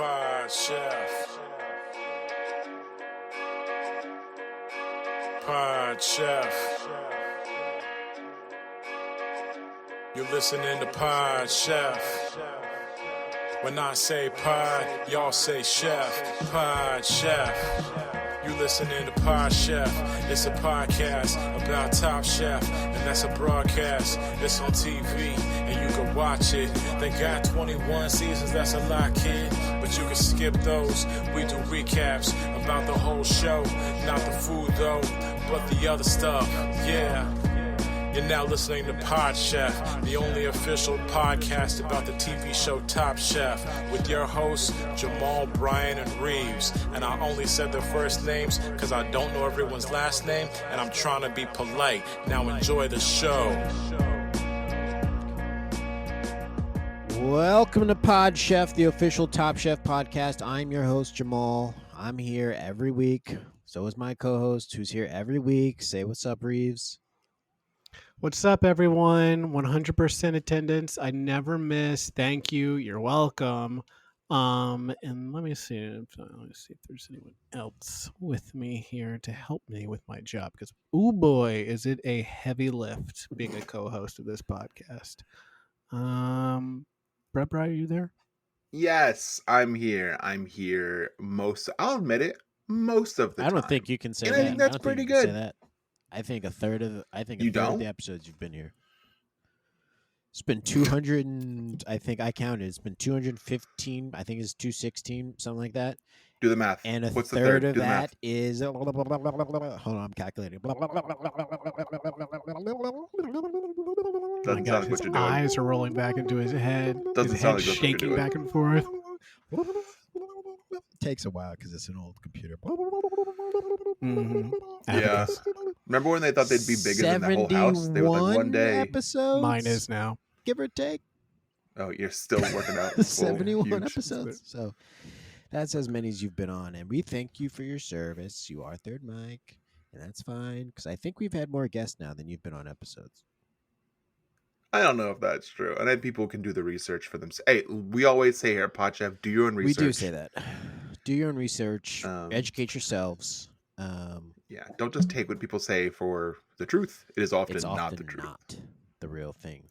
Pod Chef. Pod Chef. You're listening to Pod Chef. When I say pod, y'all say chef. Pod Chef. You listening to Pod Chef. It's a podcast about Top Chef, and that's a broadcast. It's on TV, and you can watch it. They got 21 seasons, that's a lot, kid. But you can skip those. We do recaps about the whole show. Not the food, though, but the other stuff. Yeah. You're now listening to Pod Chef, the only official podcast about the TV show Top Chef, with your hosts, Jamal, Bryan, and Reaves. And I only said their first names because I don't know everyone's last name, and I'm trying to be polite. Now enjoy the show. Welcome to Pod Chef, the official Top Chef podcast. I'm your host, Jamal. I'm here every week. So is my co-host, who's here every week. Say what's up, Reaves. What's up, everyone? 100% attendance. I never miss. Thank you. You're welcome. And let me see if there's anyone else with me here to help me with my job, because oh boy, is it a heavy lift being a co-host of this podcast. Brett, are you there? Yes, I'm here. I'll admit it, most of the time. I don't think you can say and that. I think that's pretty good. I think a third of the episodes you've been here. It's been 200 and I think I counted. It's been 215. I think it's 216, something like that. Do the math. And a What's third the of third? that is hold on, I'm calculating. Doesn't sound like what you're doing. Eyes are rolling back into his head. Doesn't his sound head like what you're shaking doing. back and forth. Takes a while because it's an old computer. Mm-hmm. Yeah. Remember when they thought they'd be bigger than the whole house? They were like one day. Episodes, Mine is now. give or take. Oh, you're still working out. 71 Huge. episodes. So that's as many as you've been on, and we thank you for your service. You are third mic, and that's fine because I think we've had more guests now than you've been on episodes. I don't know if that's true. And then people can do the research for themselves. Hey, we always say here at Pod Chef, do your own research. We do say that. Do your own research. Educate yourselves. Yeah, don't just take what people say for the truth. It is often, It's often not the truth. not the real thing.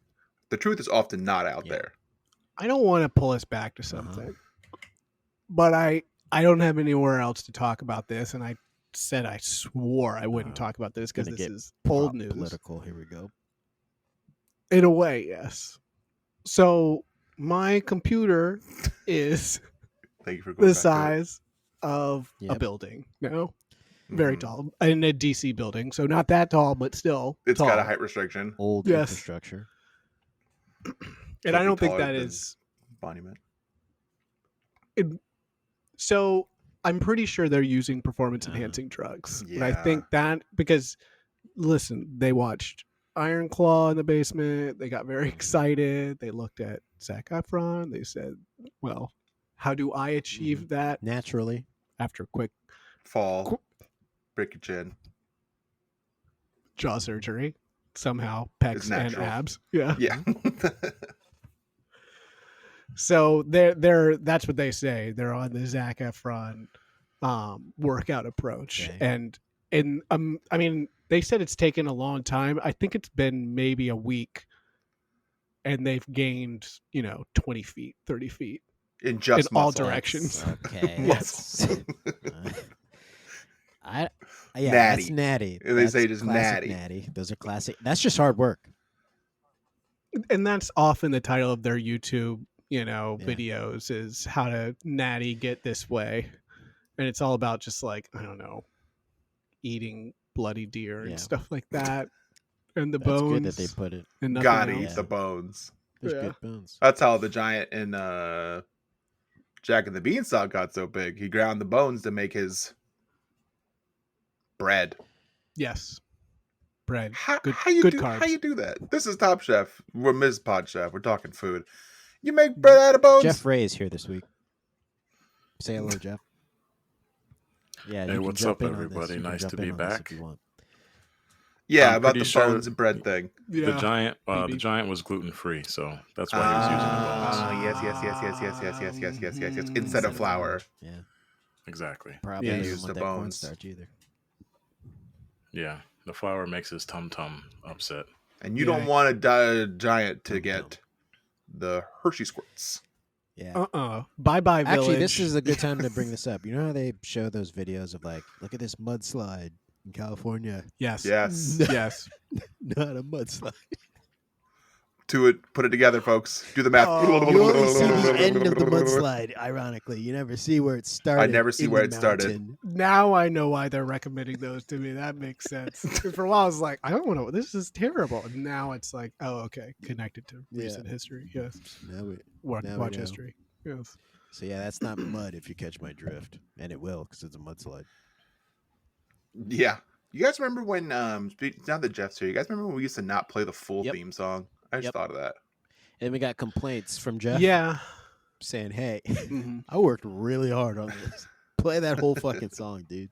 The truth is often not out Yeah. there. I don't want to pull us back to something, but I don't have anywhere else to talk about this, and I swore I wouldn't talk about this because Gonna this get is old news. Political. Here we go. In a way, yes. So my computer is Thank you for going the back to it. size of a Yep. building, very Mhm. tall, in a DC building. So not that tall, but still It's tall. got a height restriction. Old Yes. infrastructure. And I Can't be don't think taller that than is. Monument. So I'm pretty sure they're using performance enhancing drugs. And I Yeah. think that because, listen, they watched Iron Claw in the basement. They got very excited. They looked at Zac Efron. They said, well, how do I achieve that Naturally. after quick Fall. Break your chin. jaw surgery? Somehow It's pecs and natural. abs. Yeah. Yeah. So they're that's what they say. They're on the Zac Efron workout approach. Okay. And I mean, they said it's taken a long time. I think it's been maybe a week, and they've gained 20 feet, 30 feet In just in all muscle. directions. Okay. Muscle. Yeah, Natty. that's natty. And they That's say just classic natty. Those are classic. That's just hard work. And that's often the title of their YouTube videos is how to natty get this way, and it's all about just like, I don't know, eating bloody deer Yeah. and stuff like that, and the That's bones. good that they put it. And nothing Gotta else. eat the bones. There's Yeah. good bones. That's how the giant in Jack and the Beanstalk got so big. He ground the bones to make his bread. Yes, bread. How good you good do carbs. how you do that? This is Top Chef. We're Ms. Pod Chef. We're talking food. You make bread out of bones? Jeff Ray is here this week. Say hello, Jeff. Yeah. Hey, you can what's jump up, in on this. everybody? You can Nice jump to be in on this back. if you want. Yeah, I'm about pretty the sure bones and bread thing. The Yeah. giant, maybe. the giant was gluten free, so that's why he was using the bones. Yes. Instead of flour, Yeah. Exactly. Probably Yeah, doesn't use want the that bones. cornstarch either. Yeah, the flour makes his tum tum upset. and you don't want a giant to get the Hershey squirts. Yeah. Bye-bye, village. Actually, this is a good time to bring this up. You know how they show those videos of like, look at this mudslide in California? Yes. Yes. Yes. Not a mudslide. Put it together, folks. Do the math. You only see the end of the mudslide, ironically. You never see where it started. I never see where it started. Now I know why they're recommending those to me. That makes sense. Because for a while I was like, I don't want to. This is terrible. And now it's like, oh, okay, connected to recent history. Yes. Now we Watch know. history. Yes. So yeah, that's not mud if you catch my drift. And it will, because it's a mudslide. Yeah. You guys remember when, now that Jeff's here, you guys remember when we used to not play the full theme song? I just thought of that. And we got complaints from Jeff. Yeah. Saying, hey, I worked really hard on this. Play that whole fucking song, dude.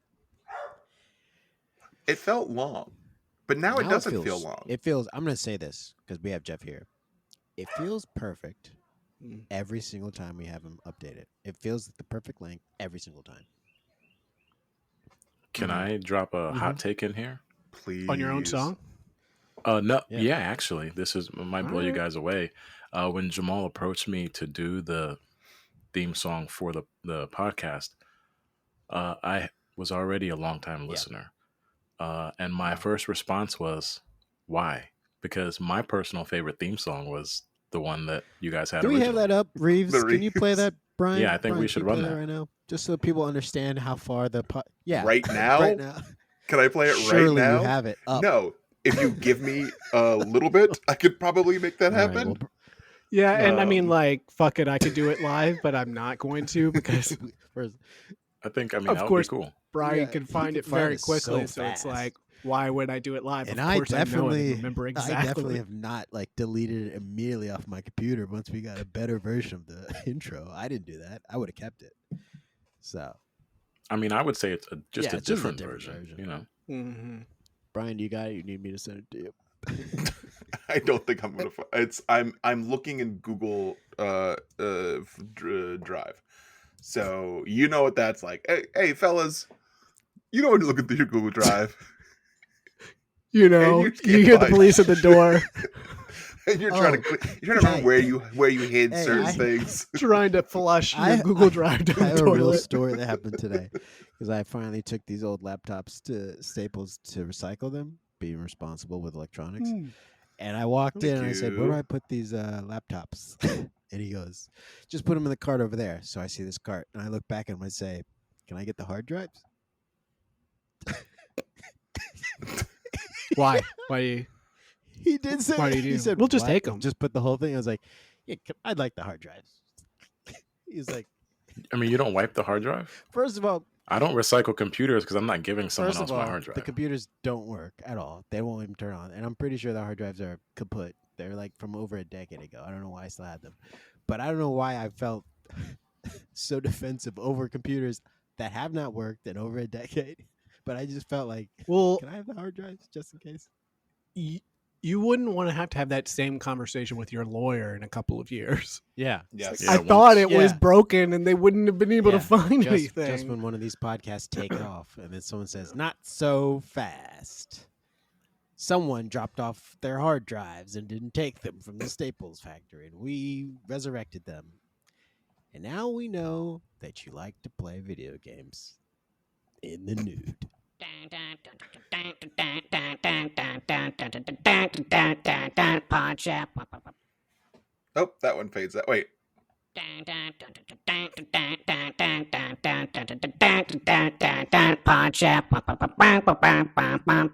It felt long. But now it doesn't feel long. It feels, I'm going to say this because we have Jeff here. It feels perfect every single time we have him update it. It feels like the perfect length every single time. Can I drop a hot take in here? Please. On your own song? No. Yeah, actually, this might blow you guys away. When Jamal approached me to do the theme song for the podcast, I was already a longtime listener. And my first response was, why? Because my personal favorite theme song was the one that you guys had. Do we have that up, Reaves? Can you play that, Bryan? Yeah, I think we should run that right now, just so people understand how far the right now. Right now. Can I play it Surely right now? You have it up. No. If you give me a little bit, I could probably make that happen. Right, well, yeah, and I mean, like, fuck it, I could do it live, but I'm not going to because I think, of course, be cool. Bryan can find it very quickly, so it's like, why would I do it live? And of course, I definitely remember exactly. I definitely have not like deleted it immediately off my computer once we got a better version of the intro. I didn't do that. I would have kept it. So, I mean, I would say it's just a different version. You know. Mm-hmm. Bryan, you got it? You need me to send it to you? I don't think I'm gonna. I'm looking in Google Drive, so you know what that's like. Hey, fellas, you know when you look at your Google Drive, you know, you hear the police at the door, and you're trying to remember where you hid certain things, trying to flush your Google Drive down I have the a toilet. real story that happened today because I finally took these old laptops to Staples to recycle them, being responsible with electronics. And I walked in and I said, where do I put these laptops? And he goes, just put them in the cart over there. So I see this cart and I look back at him and I say, can I get the hard drives? Why? Why? He did say, Why do you do? He said, we'll just "What? take them. Just put the whole thing. I was like, yeah, I'd like the hard drives. He's like, I mean, you don't wipe the hard drive? first of all, I don't recycle computers because I'm not giving someone else my hard drive. the computers don't work at all. They won't even turn on. And I'm pretty sure the hard drives are kaput. They're like from over a decade ago. I don't know why I still had them. But I don't know why I felt so defensive over computers that have not worked in over a decade. But I just felt like, well, can I have the hard drives just in case? You wouldn't want to have that same conversation with your lawyer in a couple of years. Yeah. Yes. I thought it was broken and they wouldn't have been able to find anything. Just when one of these podcasts take off and then someone says, not so fast. Someone dropped off their hard drives and didn't take them from the Staples factory, and we resurrected them. And now we know that you like to play video games in the nude. Oh, that one fades out. Wait.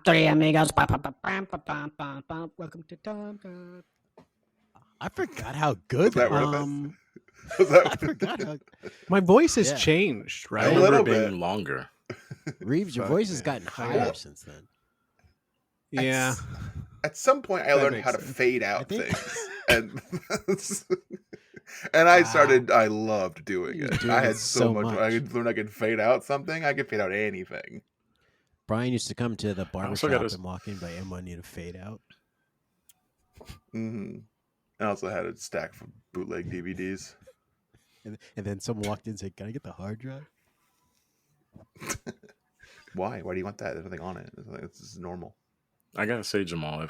Three amigos. Welcome to Tom. I forgot how good that was. I forgot how my voice has changed, I right? remember being longer. Reaves, your voice has gotten higher since then. Yeah. At some point, I learned how to fade out things, and I loved doing it. I had so much. I could learn I could fade out something. I could fade out anything. Bryan used to come to the barber also shop got and walk in, but everyone need to fade out. Mm-hmm. I also had a stack of bootleg DVDs. And then someone walked in and said, "Can I get the hard drive?" Why? Why do you want that? There's nothing on it. This is normal. I gotta say, Jamal,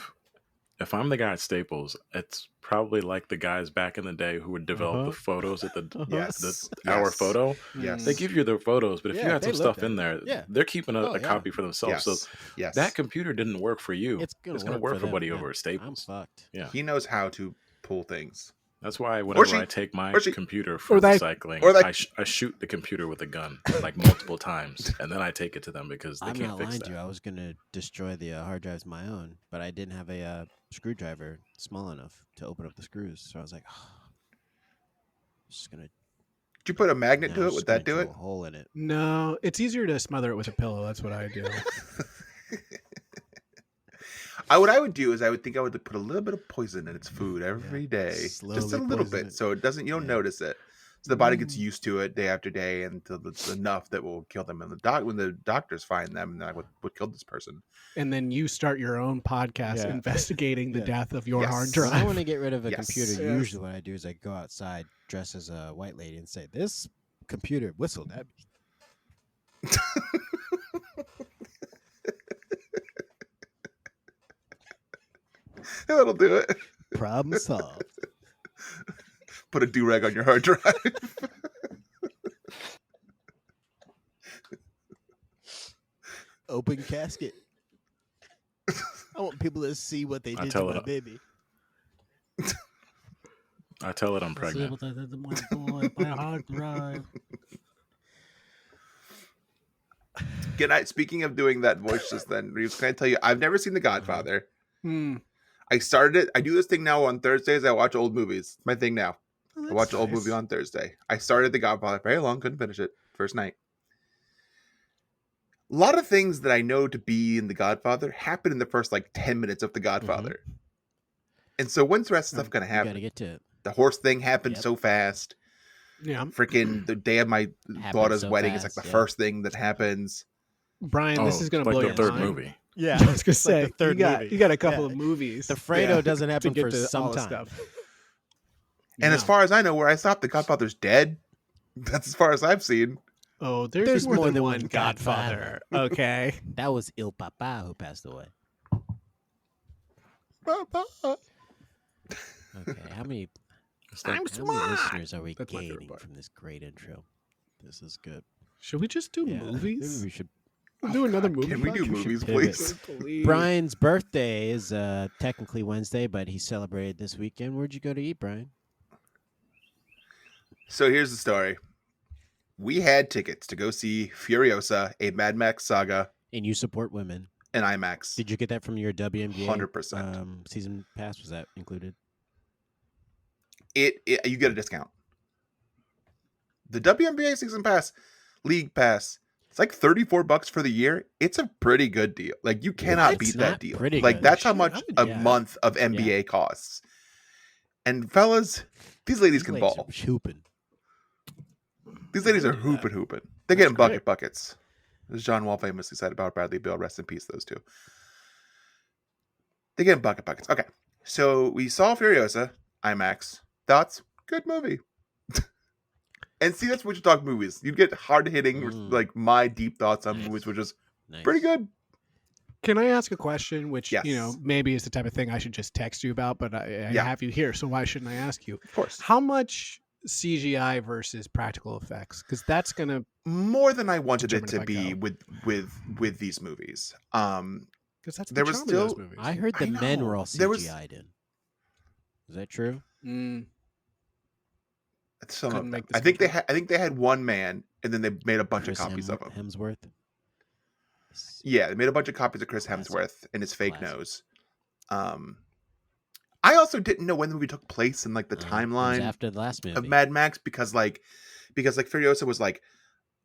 if I'm the guy at Staples, it's probably like the guys back in the day who would develop the photos at the Yes. our Yes. photo. Yes. They give you their photos, but if you Yeah, had they some looked stuff at in it. there, Yeah. they're keeping a Oh, yeah. copy for themselves. Yes. So Yes. that computer didn't work for you. It's gonna gonna work for them, buddy man. over at I'm Staples. fucked. Yeah, He knows how to pull things. that's why whenever I take my computer for recycling, I shoot the computer with a gun like multiple times, and then I take it to them because they I'm can't not fix lying that. to you. I was gonna destroy the hard drives of my own, but I didn't have a screwdriver small enough to open up the screws. So I was like, just gonna. Did you put a magnet no, to it? just Would gonna that do drill it? a hole in it. No, it's easier to smother it with a pillow. That's what I do. What I would do is I would put a little bit of poison in its food every day, just a Slowly little poison bit, it. so it doesn't. You don't notice it. So the body gets used to it day after day until it's enough that will kill them. And when the doctors find them, they're like, what killed this person? And then you start your own podcast investigating the death of your hard When I drive. want to get rid of a Yes. computer, Yes. usually what I do is I go outside, dress as a white lady, and say, "This computer whistled at me." That'll do it. Problem solved. Put a do-rag on your hard drive. Open casket. I want people to see what they did to tell my it- baby. I tell it I'm pregnant. Can I? Speaking of doing that voice just then, Reeves, can I tell you? I've never seen The Godfather. I started it. I do this thing now on Thursdays. I watch old movies. It's my thing now. I watch an old movie on Thursday. I started The Godfather very long, couldn't finish it first night. A lot of things that I know to be in The Godfather happen in the first like 10 minutes of The Godfather. And so when's the rest of stuff going to You happen? gotta get to it. The horse thing happened so fast. Yeah. Freaking the day of my daughter's so wedding is fast, like the yeah. first thing that happens. Brian, this is going to like blow the your third mind. movie. Yeah, I was going to say, like the third movie. you got a couple Yeah. of movies. The Fredo doesn't to happen get for to some all the time. stuff. And as far as I know, where I stopped, The Godfather's dead. That's as far as I've seen. Oh, there's more than one Godfather. Godfather. Okay. That was Il Papa who passed away. Okay, how many listeners are we That's my favorite gaining part. from this great intro? This is good. Should we just do Yeah, movies? Maybe we should. We'll do another movie. Can we do We should movies, pivot. please? Please. Brian's birthday is technically Wednesday, but he celebrated this weekend. Where'd you go to eat, Brian? So here's the story. We had tickets to go see Furiosa, a Mad Max saga, And you support women. in IMAX. Did you get that from your WNBA 100%. season pass? Was that included? You get a discount. The WNBA season pass, league pass, it's like $34 for the year. It's a pretty good deal. Like you cannot It's beat not that deal. pretty Like good. that's how Shit, much I would- a yeah. month of NBA costs. And fellas, these ladies can Ladies ball. are hooping. These ladies I are would do that. hooping. They're getting great. buckets. As John Wall famously said about Bradley Beal, rest in peace, those two. They're getting buckets. Okay. So we saw Furiosa, IMAX. Thoughts? Good movie. And see, that's what you talk movies. You get hard hitting, like my deep thoughts on Nice. movies, which is Nice. pretty good. Can I ask a question, which Yes. maybe is the type of thing I should just text you about, but I Yeah. have you here, so why shouldn't I ask you? Of course. How much CGI versus practical effects? Because that's gonna More than I wanted it Determine to if I be go. with these movies. because that's the There was charm of those still- movies. I heard the I men know. were all There was- CGI'd in. Is that true? Some Couldn't of make them. the I think they had one man, and then they made a bunch Chris of copies of him. Hemsworth. Yeah, they made a bunch of copies of Chris Classic. Hemsworth and his fake Classic. nose. I also didn't know when the movie took place in like the It was timeline after the last movie. of Mad Max because Furiosa was like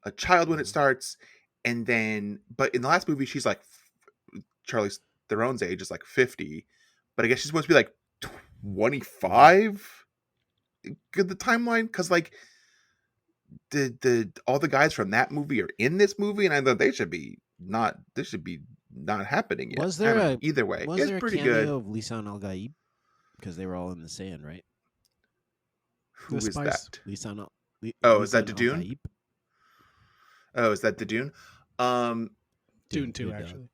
a child when it starts, and then but in the last movie she's like Charlize Theron's age is like 50, but I guess she's supposed to be like 25. Good the timeline because like the all the guys from that movie are in this movie, and I thought they should be not. This should be not happening yet. Was I don't there know. a Either way, was it's there a pretty cameo good. of Lisan Al Gaib? Because they were all in the sand, right? Who The is spice? that? Lisan Al. Oh, is that Lisan Al Dune? Gaib? Oh, is that the Dune? Dune 2, Dog. actually.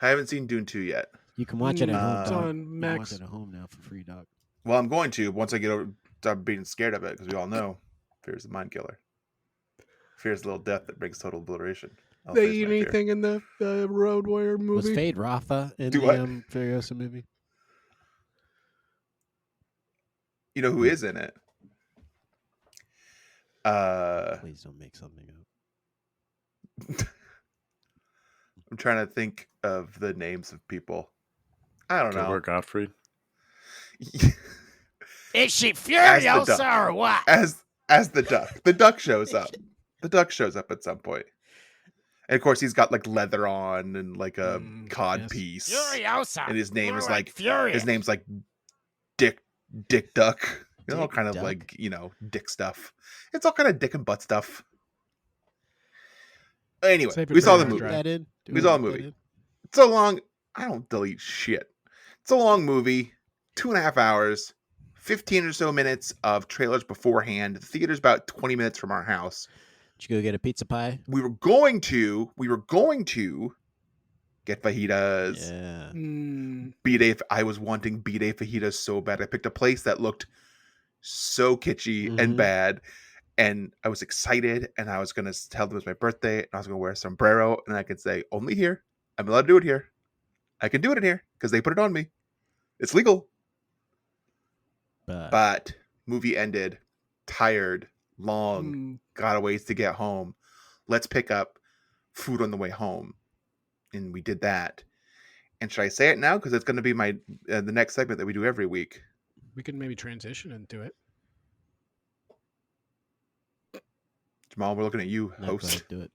I haven't seen Dune 2 yet. You can watch it at home. It's dog. on You can watch Max. it at home now for free, dog. Well, I'm going to once I get over stop being scared of it, because we all know fear is the mind killer. Fear is the little death that brings total obliteration. I'll They face eat my fear. anything in the Road Warrior Was movie? Fade Rafa in Do the what? Furiosa movie? You know who is in it? Please don't make something up. I'm trying to think of the names of people. I don't know. Gilbert Gottfried. Is she Duck. Furiosa or what? As the duck. The duck shows up. The duck shows up at some point. And of course he's got like leather on and like a cod yes. piece. Furiosa. And his name is like Furious. his name's like Dick Duck. You know, all Dick kind of Duck? like, dick stuff. It's all kind of dick and butt stuff. Anyway, Save it we for saw the our movie. drive. That in? Do We saw put the that movie. in? It's so long. I don't delete shit. It's a long movie, 2.5 hours, 15 or so minutes of trailers beforehand. The theater's about 20 minutes from our house. Did you go get a pizza pie? We were going to get fajitas. Yeah. B-Day. I was wanting B-Day fajitas so bad. I picked a place that looked so kitschy and Mhm. bad. And I was excited, and I was going to tell them it was my birthday, and I was going to wear a sombrero, and I could say, only here. I'm allowed to do it here. I can do it in here, because they put it on me. It's legal. But movie ended, tired, long, got a ways to get home. Let's pick up food on the way home. And we did that. And should I say it now? Because it's going to be my the next segment that we do every week. We could maybe transition into it. Jamal, we're looking at you, No, go host. ahead, do it.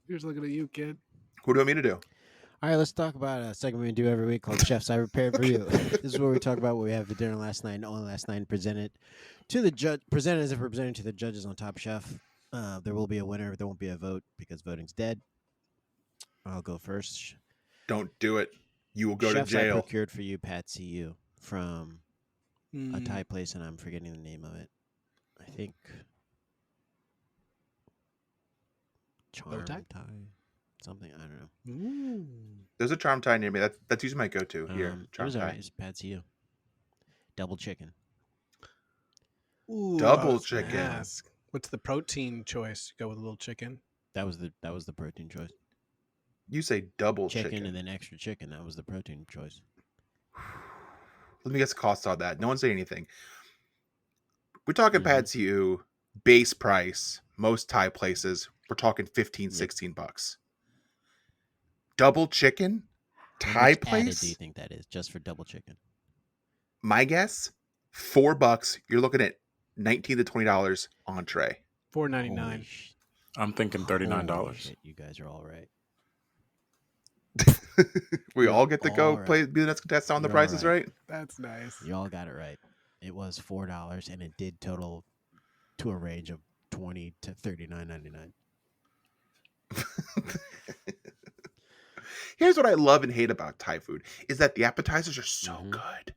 Here's looking at you, kid. What do you want me to do? All right, let's talk about a segment we do every week called Chefs I Prepared for You. This is where we talk about what we had for dinner last night and only last night, and presented to the judge. Presented as if we're presenting to the judges on Top Chef. There will be a winner. There won't be a vote because voting's dead. I'll go first. Don't do it. You will go Chefs to I jail. procured for you, Patsy U, from a Thai place, and I'm forgetting the name of it. I think Charm Thai? Thai, something. I don't know. There's a charm Thai near me. That's usually my go-to here. It Charm was Thai. alright. It's Patsy U. Double chicken. Ooh, Double I was gonna chicken. ask, what's the protein choice? Go with a little chicken. That was the protein choice. You say double Chicken chicken. and then extra chicken. That was the protein choice. Let me guess the cost on that. No one say anything. We're talking Mhm. Pad CU base price. Most Thai places, we're talking 15, Yep. 16 bucks. Double chicken? How Thai much added place? do you think that is just for double chicken? My guess, $4. You're looking at $19 to $20 entree. $4.99. Holy sh- I'm thinking holy $39. shit, you guys are all right. We all get to go All right. play be the next contestant on the You're all prices, right. right? That's nice. You all got it right. It was $4, and it did total to a range of $20 to $39.99. Here's what I love and hate about Thai food is that the appetizers are so Mhm. good,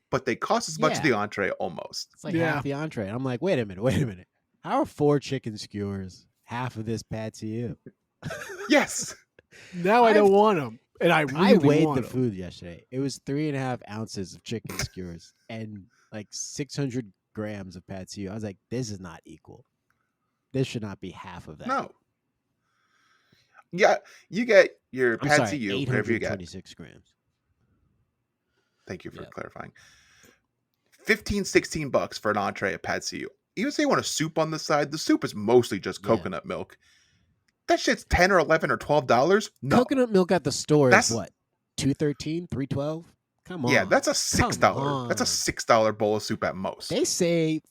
but they cost as much as Yeah. the entree almost. It's like Yeah. half the entree. I'm like, wait a minute. How are 4 chicken skewers half of this Patsy U? Yes. Now I don't want them, and I really I weighed want the 'em. food yesterday. It was 3.5 ounces of chicken skewers and like 600 grams of Patsy. I was like, this is not equal. This should not be half of that. No. Yeah, you get your I'm Pad sorry, CU, whatever you get. 826 grams. Thank you for Yeah. clarifying. 15, 16 bucks for an entree at Pad CU. Even say you want a soup on the side, the soup is mostly just Yeah. coconut milk. That shit's $10 or $11 or $12. No. Coconut milk at the store That's- is what? $2.13, $3.12? Come on. Yeah, that's a Come $6. That's a on. $6 bowl of soup at most. They say,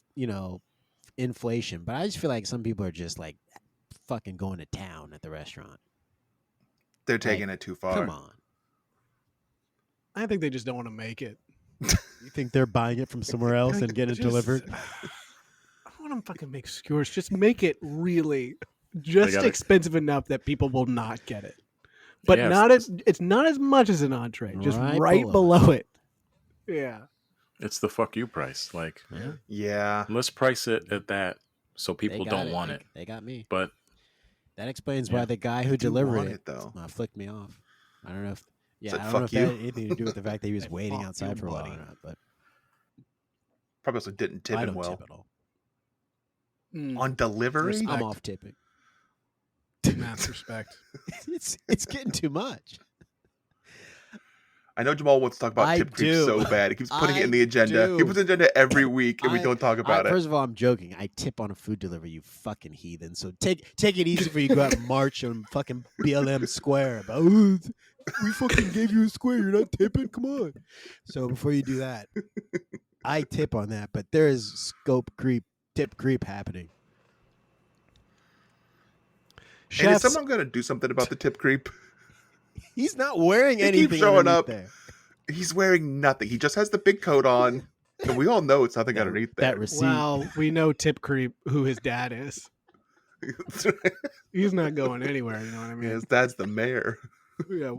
inflation, but I just feel like some people are just like fucking going to town at the restaurant. They're taking it too far. Come on. I think they just don't want to make it. You think they're buying it from somewhere else and getting it Just- delivered? I don't want to fucking make skewers. Just make it really just gotta- expensive enough that people will not get it. But Yeah, not as it's not as much as an entree, just Right right below below it. Yeah. It's the fuck you price. Like, Yeah, Yeah. let's price it at that so they people got don't want it. They got me. But That explains Yeah. why the guy who do delivered want it, it, though. flicked me off. I don't know if Said, I don't know "Fuck if that you." had anything to do with the fact that he was Said, waiting "Fuck outside you, for a while buddy." or not, but Probably also didn't tip I him don't well. tip at all. On delivery? Respect. I'm off tipping. Mass respect. it's getting too much. I know Jamal wants to talk about I tip creep do. so bad. He keeps putting it in I the agenda. He do. puts the agenda every week, and we don't talk about it. First of all, I'm joking. I tip on a food delivery, you fucking heathen. So take it easy before you go out and march on fucking BLM Square. About, "Oh, we fucking gave you a square. You're not tipping. Come on." So before you do that, I tip on that. But there is tip creep happening. And is Chefs, someone going to do something about the tip creep? He's not wearing He keeps anything showing underneath up. there. He's wearing nothing. He just has the big coat on, and we all know it's nothing That- underneath that there. receipt. well, we know Tip Creep who his dad is. He's not going anywhere, you know what I mean? His dad's the mayor. Yeah,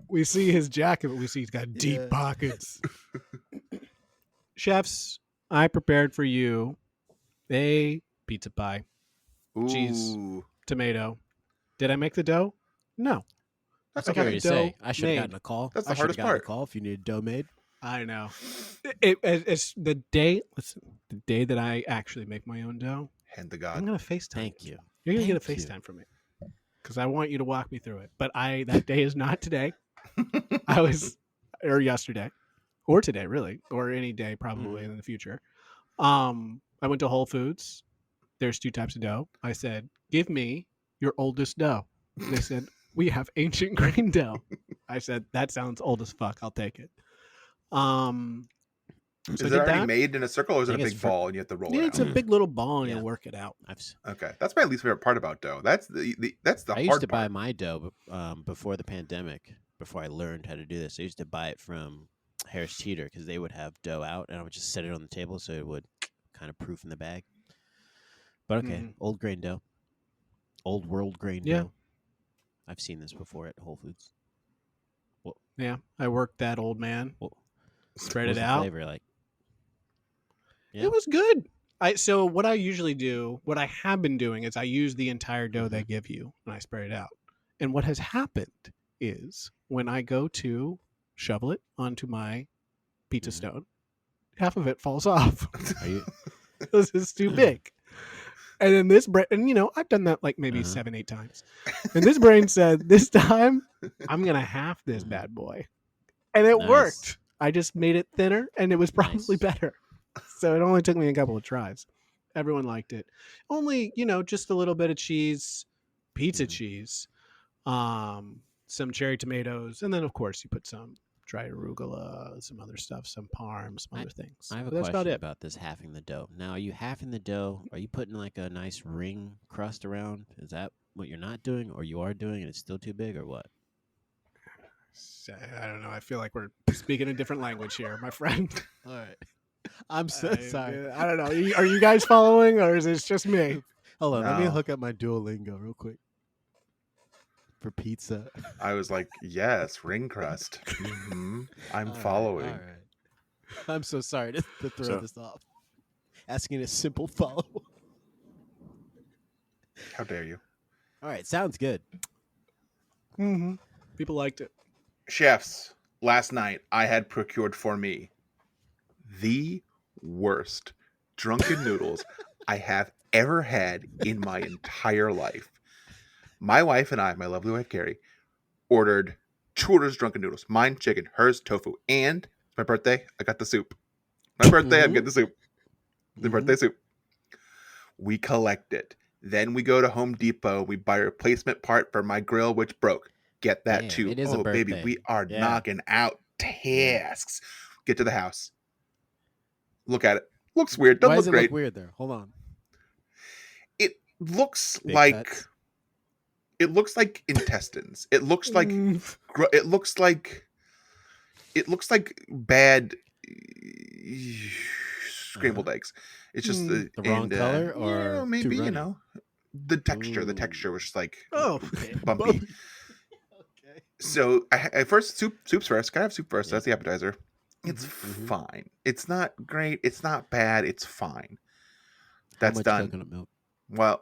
we see his jacket, but we see he's got deep Yeah. pockets. Chefs, I prepared for you a pizza pie, Cheese. Ooh. tomato. Did I make the dough? No. That's I got hear the you dough say. I should have made. gotten a call. That's the I should have hardest gotten part. a call if you needed dough made. I know. It's the day. Listen, the day that I actually make my own dough, Hand to I'm God. gonna FaceTime. Thank you. You're gonna get a Thank you. FaceTime from me because I want you to walk me through it. But that day is not today. Or yesterday, or today, really, or any day probably in the future. I went to Whole Foods. There's 2 types of dough. I said, "Give me your oldest dough." They said, "We have ancient grain dough." I said, "That sounds old as fuck. I'll take it." Is So I it did already that. made in a circle, or is it a think it's big for- ball and you have to roll Yeah, it it's out? a big little ball and Yeah. you work it out. Okay, that's my least favorite part about dough. That's that's the I hard used to part. buy my dough before the pandemic. Before I learned how to do this, I used to buy it from Harris Teeter because they would have dough out, and I would just set it on the table so it would kind of proof in the bag. But okay, Mhm. old grain dough, old world grain Yeah. dough. I've seen this before at Whole Foods. Yeah, I worked that old man. What Spread was it the out. flavor like? Yeah. It was good. So what I usually do, what I have been doing, is I use the entire dough they give you and I spread it out. And what has happened is when I go to shovel it onto my pizza Mhm. stone, half of it falls off. Are you? This is too big. And then this brain, and I've done that like maybe Uh-huh. 7-8 times. And this brain said, "This time I'm gonna half this Mhm. bad boy," and it Nice. worked. I just made it thinner, and it was probably Nice. better. So it only took me a couple of tries. Everyone liked it. Only just a little bit of cheese, pizza Mhm. cheese, some cherry tomatoes, and then of course you put some dried arugula, some other stuff, some parm, some other things. I have a But that's about question it. about this halving the dough. Now, are you halving the dough? Are you putting like a nice ring crust around? Is that what you're not doing, or you are doing, and it's still too big, or what? I don't know. I feel like we're speaking a different language here, my friend. All right. I'm so sorry. I don't know. Are you guys following, or is it just me? Hold on, let me No. hook up my Duolingo real quick for pizza. I was like, yes, ring crust. I'm All right, following. all right. I'm so sorry to throw So- this off. Asking a simple follow. How dare you? All right, sounds good. Mm-hmm. People liked it. Chefs, last night I had procured for me the worst drunken noodles I have ever had in my entire life. My wife and I, my lovely wife Carrie, ordered 2 orders of drunken noodles. Mine chicken, hers tofu, and it's my birthday. I got the soup. My birthday, I'm Mhm. getting the soup. The Mhm. birthday soup. We collect it. Then we go to Home Depot. We buy a replacement part for my grill, which broke. Get that Damn, too. it is a Oh, baby, birthday. we are Yeah. knocking out tasks. Get to the house. Look at it. Looks weird. Why Doesn't does look it great. look weird there? Hold on. It looks Big like cuts? it looks like intestines. It looks like Mm. it looks like bad scrambled eggs. It's just Mm. The wrong color yeah, or too maybe runny? you know The texture was just like Oh, bumpy. Okay. So I first soup's first. Gotta have soup first. Yeah. That's the appetizer. It's Mhm. fine. It's not great. It's not bad. It's fine. How That's much done. coconut milk? Well,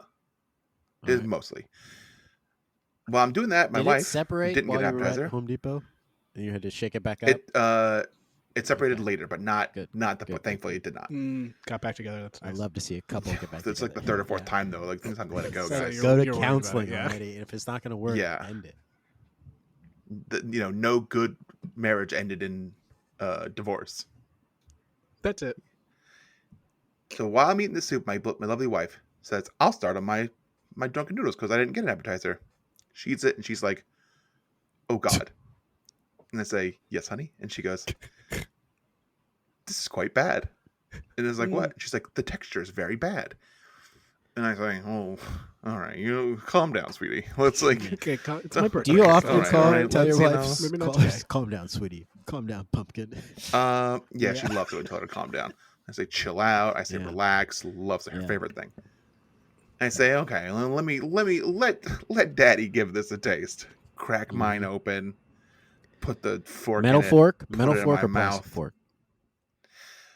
All is right. mostly. While I'm doing that, my Did it wife separate didn't get while an you were at appetizer. Home Depot, and you had to shake it back up? It separated Okay. later, but not Good. the Good, thankfully good, it did not. got back together. That's I'd nice. love to see a couple get back It's like the together. third or fourth Yeah. time though. Like things time to let it go, It's So like, guys. you're- go to you're worried about it, counseling yeah. already, and if it's not going to work, Yeah. end it. No good marriage ended in divorce. That's it. So while I'm eating the soup, my lovely wife says, "I'll start on my drunken noodles because I didn't get an appetizer." She eats it and she's like, "Oh God!" And I say, "Yes, honey." And she goes, "This is quite bad." And it's like, "What?" She's like, "The texture is very bad." And I say, "Oh, all right, you calm down, sweetie. Let's like." Okay, it's my birthday. Do you Okay, often alright, call alright, tell your let's, wife, Maybe not call her, today. calm down, sweetie, calm down, pumpkin? Yeah, Yeah. she loves it when I tell her to calm down. I say, "Chill out." I say, Yeah. "Relax." Loves it. Her Yeah. favorite thing. I say, "Okay, well, let Daddy give this a taste." Crack mine open. Put the fork Metal in fork, it. metal Put it fork, in or my plastic mouth. fork?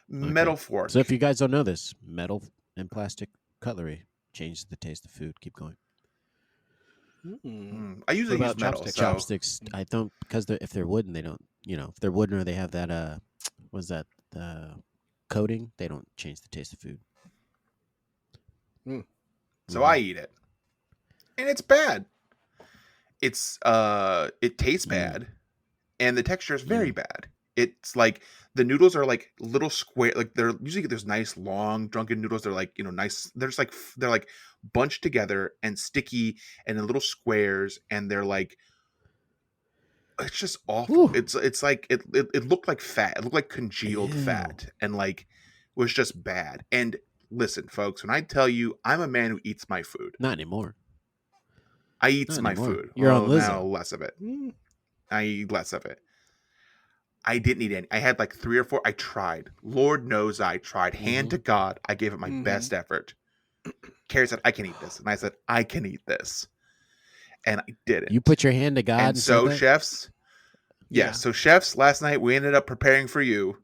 Metal Okay. fork. So if you guys don't know this, metal and plastic cutlery changes the taste of food. Keep going. I usually What use about metal. chopsticks? So Chopsticks, I don't, because if they're wooden, they don't. If they're wooden or they have that what's that coating, they don't change the taste of food. so I eat it, and it's bad. It tastes bad, and the texture is very bad. It's like the noodles are like little square, like they're usually there's nice long drunken noodles. They're like nice. There's like they're like bunched together and sticky and in little squares, and they're like it's just awful. Whew. It's like it looked like fat. It looked like congealed Ew. fat, and like was just bad. And listen, folks, when I tell you I'm a man who eats my food, Not anymore. I eats Not my anymore. food. You're on Now Lizzo. less of it. I eat less of it. I didn't eat any. I had like 3 or 4. I tried. Lord knows I tried. Hand to God, I gave it my best effort. Carrie said, "I can eat this," and I said, "I can eat this," and I didn't. You put your hand to God and so said that? chefs, Yeah. So chefs, last night we ended up preparing for you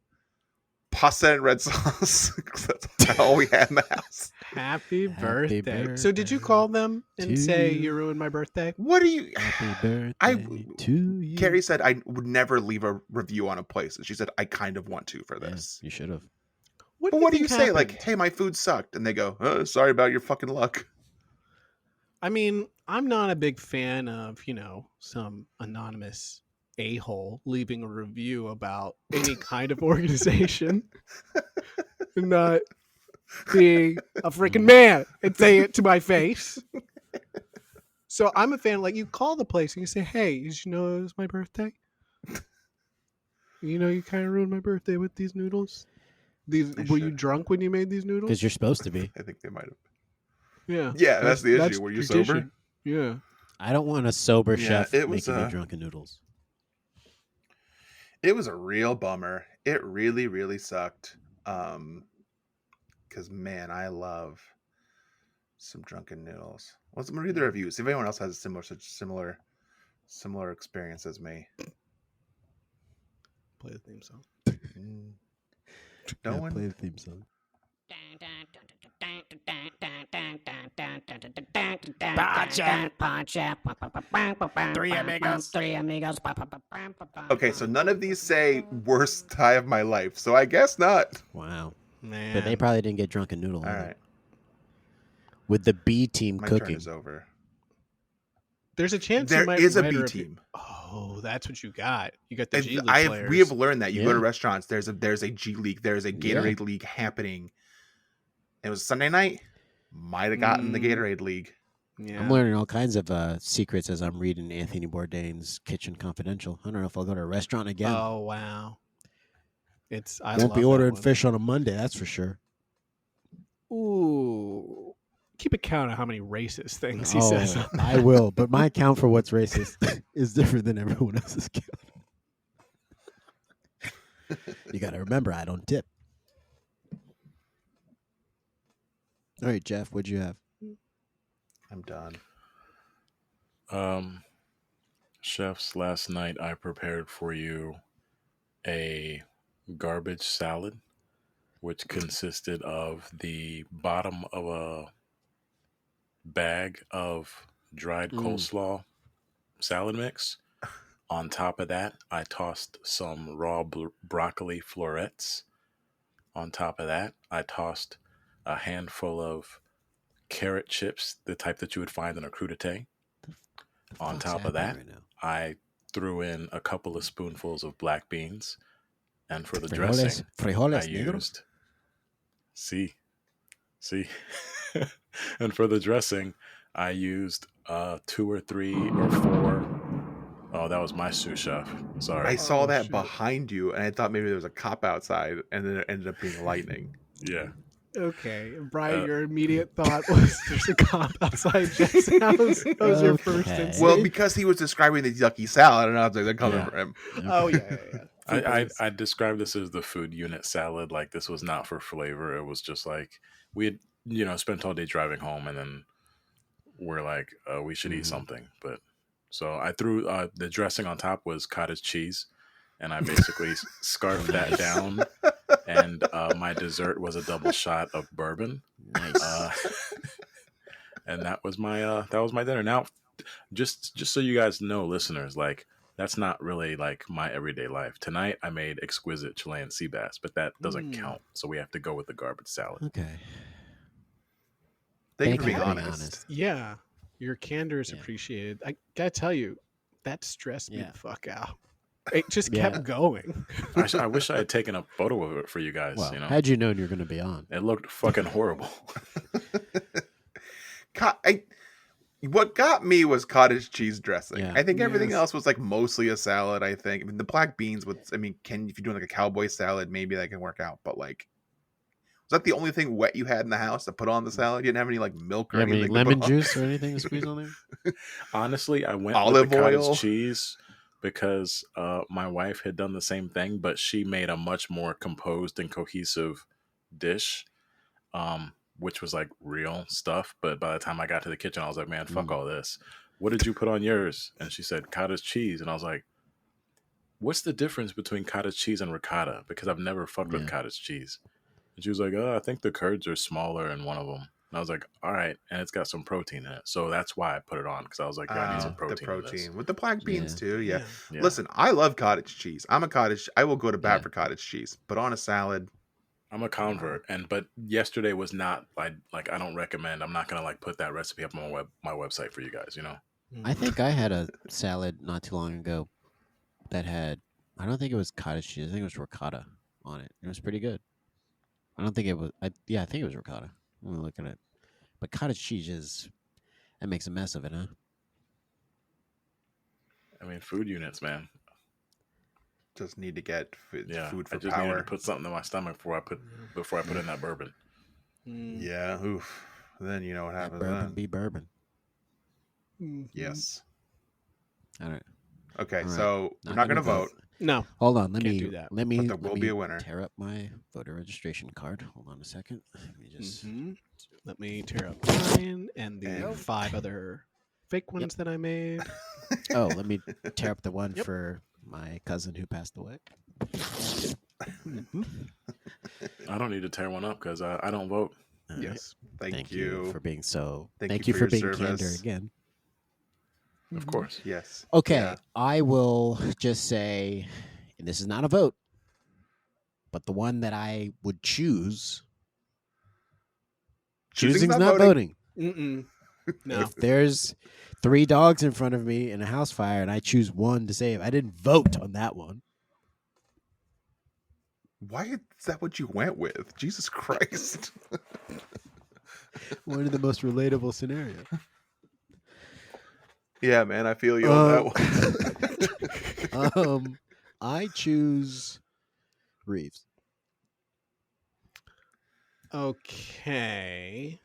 pasta and red sauce. 'Cause that's all we had in the house. Happy Happy birthday. So did you birthday call them and to say you. you ruined my birthday? What do you? Happy birthday I to you. Carrie said I would never leave a review on a place, and she said I kind of want to for Yeah, this. you should have. But what do you think say? Like, happened? "Hey, my food sucked," and they go, "Sorry about your fucking luck." I mean, I'm not a big fan of, some anonymous a-hole leaving a review about any kind of organization and not being a freaking man and say it to my face. So I'm a fan, like, you call the place and you say, "Hey, did you know it was my birthday? You kind of ruined my birthday with these noodles. Were you should. drunk when you made these noodles?" Because you're supposed to be. I think they might have. Yeah. Yeah, that's the issue. Were you sober? tradition. Yeah. I don't want a sober Yeah, chef it was, making me drunken noodles. It was a real bummer. It really, really sucked. Because man, I love some drunken noodles. Let's read the reviews. See if anyone else has a similar experience as me. Play the theme song. No Yeah, one. play the theme song. Three amigos. Okay, so none of these say worst time of my life, so I guess not. Wow. Man. But they probably didn't get drunken noodle. All either. right, With the B team my turn cooking. is over. There's a chance you There might is a write B her team. Oh, that's what you got. You got the G League We players. have learned that you go to Yeah. restaurants. There's a G League. There's a Gatorade League happening. It was Sunday night. Might have gotten the Gatorade League. Yeah. I'm learning all kinds of secrets as I'm reading Anthony Bourdain's Kitchen Confidential. I don't know if I'll go to a restaurant again. Oh wow. I Won't love be that ordering one. fish on a Monday, that's for sure. Ooh. Keep a count of how many racist things he says. on I that. will, but my count for what's racist is different than everyone else's count. You got to remember, I don't tip. All right, Jeff, what'd you have? I'm done. Chefs, last night I prepared for you a garbage salad, which consisted of the bottom of a bag of dried coleslaw salad mix. On top of that, I tossed some raw broccoli florets. On top of that, I tossed a handful of carrot chips, the type that you would find in a crudité. On What's top of happening that, right now? I threw in a couple of spoonfuls of black beans. And for the Frijoles, dressing, I frijoles negros. used. See. And for the dressing, I used 2 or 3 or 4. Oh, that was my sous chef. Sorry. I saw that shit. behind you, and I thought maybe there was a cop outside, and then it ended up being lightning. Yeah. Okay, Brian, Uh, your immediate thought was there's a cop outside Jeff's house. That was your first Okay. instinct. Well, because he was describing the yucky salad, and I was like, they're coming Yeah. for him. Oh yeah. Food I business. described this as the food unit salad. Like, this was not for flavor. It was just like we had, spent all day driving home, and then we're like, we should eat something. But so I threw the dressing on top was cottage cheese, and I basically scarfed that down. And my dessert was a double shot of bourbon. Nice. And that was my dinner. Now, just so you guys know, listeners, like, that's not really like my everyday life. Tonight I made exquisite Chilean sea bass, but that doesn't count. So we have to go with the garbage salad. Okay. Thank you for Thank being you for being honest. honest. Yeah, your candor is Yeah. appreciated. I gotta tell you, that stressed me Yeah. the fuck out. It just Yeah. kept going. I wish I had taken a photo of it for you guys. Well, had you known you were going to be on? It looked fucking horrible. What got me was cottage cheese dressing. Yeah. I think everything Yes. else was like mostly a salad. I think. I mean, the black beans if you're doing like a cowboy salad, maybe that can work out. But like, was that the only thing wet you had in the house to put on the salad? You didn't have any like milk or You have any anything. to put lemon on? juice or anything to squeeze on there? Honestly, I went Olive with the cottage oil? cheese because my wife had done the same thing, but she made a much more composed and cohesive dish, which was like real stuff. But by the time I got to the kitchen, I was like, man, fuck all this. What did you put on yours? And she said cottage cheese. And I was like, what's the difference between cottage cheese and ricotta? Because I've never fucked with Yeah. cottage cheese. And she was like, I think the curds are smaller in one of them. And I was like, all right. And it's got some protein in it. So that's why I put it on, because I was like, I need some protein. The in this. protein with the black beans Yeah. too. Yeah. Yeah. Listen, I love cottage cheese. I will go to bat Yeah. for cottage cheese, but on a salad, I'm a convert, but yesterday was not like I don't recommend. I'm not gonna like put that recipe up on my website for you guys. I think I had a salad not too long ago that had, I don't think it was cottage cheese. I think it was ricotta on it. It was pretty good. I don't think it was, I think it was ricotta. I'm going to look at it. But cottage cheese that makes a mess of it, huh? I mean, food units, man. just need to get food Yeah, for I just needed power. to put something in my stomach before I put in that bourbon. Yeah, oof. Then you know what Let happens bourbon then. be bourbon. Yes. All right. Okay, All right. so we're not going to vote. No. Hold on. Can't do that. Let me, But there will be a winner. tear up my voter registration card. Hold on a second. Let me just. Let me tear up mine and the And- 5 other fake ones that I made. Oh, let me tear up the one Yep. for my cousin who passed away. I don't need to tear one up because I don't vote. All right. Yes. Thank you you. for being so. Thank Thank you you for for your being candor service. again. Of course. Yes. Okay, Yeah. I will just say, and this is not a vote, but the one that I would choose. Choosing's Choosing's not not voting. Mm-mm. No. If there's 3 dogs in front of me in a house fire and I choose one to save, I didn't vote on that one. Why is that what you went with? Jesus Christ. One of the most relatable scenarios. Yeah, man, I feel you on that one. I choose Reaves. Okay.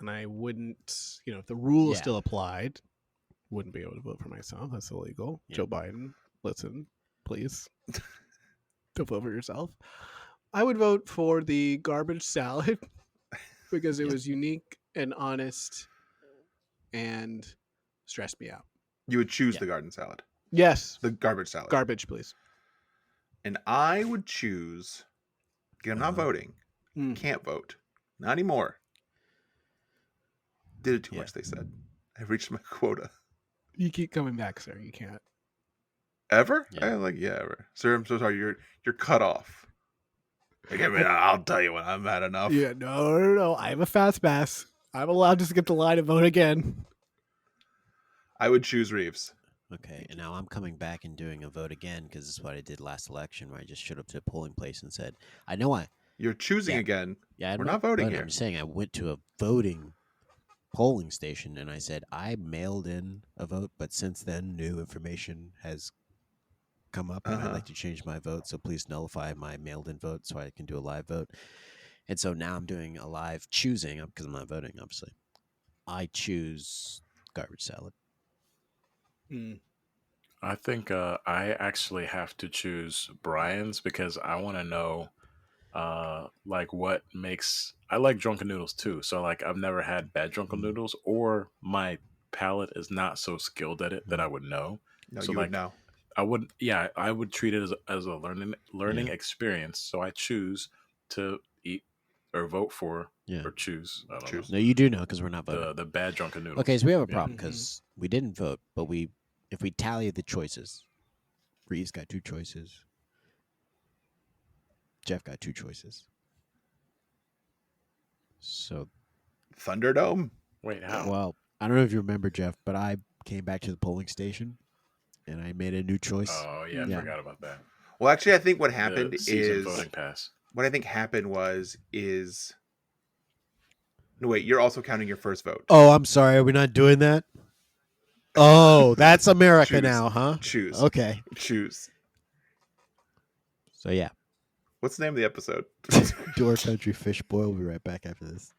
And I wouldn't, if the rule Yeah. still applied, wouldn't be able to vote for myself. That's illegal. Yeah. Joe Biden, listen, please. Don't vote for yourself. I would vote for the garbage salad because it was unique and honest and stressed me out. You would choose Yeah. the garden salad, Yes, the garbage salad, garbage, please. and I would choose. Again, I'm not voting. Mm. Can't vote. Not anymore. Did it too Yeah. much. They said I've reached my quota. You keep coming back, sir. You can't. Ever? Yeah. Ever. Sir, I'm so sorry. You're cut off. Like, I mean, I'll tell you when I'm mad enough. Yeah, no. I have a fast pass. I'm allowed to skip the line and vote again. I would choose Reaves. Okay, and now I'm coming back and doing a vote again because this is what I did last election, where I just showed up to a polling place and said, "I know I." You're choosing Yeah. again. Yeah, We're not voting voting. here. I'm just saying I went to a voting polling station and I said I mailed in a vote, but since then new information has come up and I'd Uh-huh. like to change my vote, so please nullify my mailed-in vote so I can do a live vote. And so now I'm doing a live choosing because I'm not voting, obviously. I choose garbage salad. Mm. I think I actually have to choose Bryan's because I want to know, like what makes. I like drunken noodles too, so like I've never had bad drunken noodles, or my palate is not so skilled at it that I would know. No, So you would like know. I would treat it as a learning Yeah. experience. So I choose to eat or vote for Yeah. or choose. I don't Choose. No, you do know because we're not voting. know the bad drunken noodles. Okay, so we have a Yeah. problem because we didn't vote, but if we tally the choices, Reeves got 2 choices. Jeff got 2 choices. So, Thunderdome. Wait, how? well, I don't know if you remember, Jeff, but I came back to the polling station and I made a new choice. Oh yeah, Yeah. I forgot about that. Well, actually, I think what happened The season is voting pass. what I think happened is. No, wait. You're also counting your first vote. Oh, I'm sorry. Are we not doing that? Oh, that's America Choose. now, huh? Choose. Okay. Choose. So, yeah. What's the name of the episode? Door Country Fish Boil. We'll be right back after this.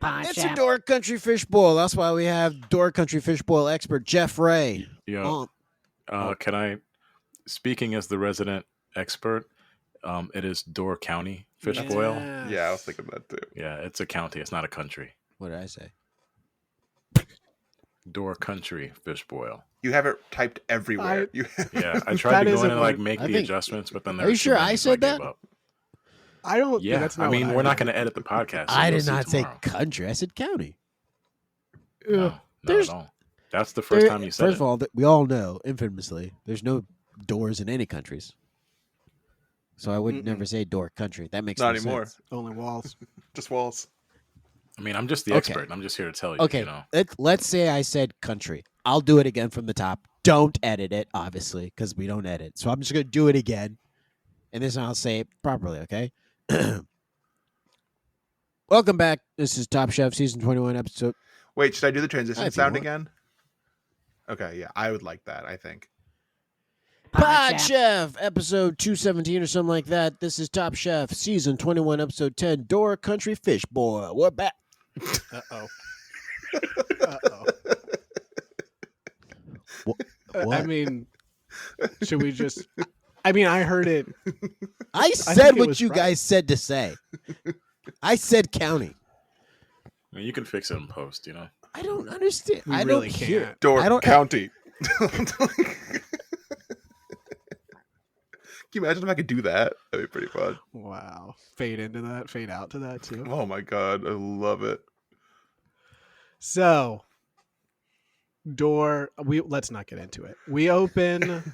It's a Door Country Fish Boil. That's why we have Door Country Fish Boil expert Jeff Ray. Yeah. on. Can I, speaking as the resident expert, it is Door County fish boil. Yeah, I was thinking that too. Yeah, it's a county. It's not a country. What did I say? Door Country fish boil. You have it typed everywhere. Yeah, I That tried to is go in and like important. make I the think- adjustments, but then Are there you were too sure I many, so said gave that? up. I don't. Yeah, that's I not mean, what we're I not going to edit the podcast. so I you'll did see not say tomorrow. country. I said county. No, not There's- at all. That's the first time you said First it. of all, we all know, infamously, there's no doors in any countries. So I would never say door country. That makes Not no anymore. sense. Only walls. Just walls. I mean, I'm just the Okay. expert. And I'm just here to tell you. Okay, You know, let's say I said country. I'll do it again from the top. Don't edit it, obviously, because we don't edit. So I'm just going to do it again. And this time I'll say it properly, okay? Welcome back. This is Top Chef Season 21 episode. Wait, should I do the transition If you sound want. again? Okay, yeah, I would like that, I think. Pod Chef, episode 217 or something like that. This is Top Chef, season 21, episode 10, Door Country Fish Boil. We're back. Uh-oh. Uh-oh. I What? mean, should we just... I mean, I heard it. I think said it what was you right. guys said to say. I said county. I mean, you can fix it in post. You know, I don't understand. We I really don't hear. can't. Door I don't- County. Can you imagine if I could do that? That'd be pretty fun. Wow. Fade into that, fade out to that, too. Oh my god, I love it. So, let's not get into it. We open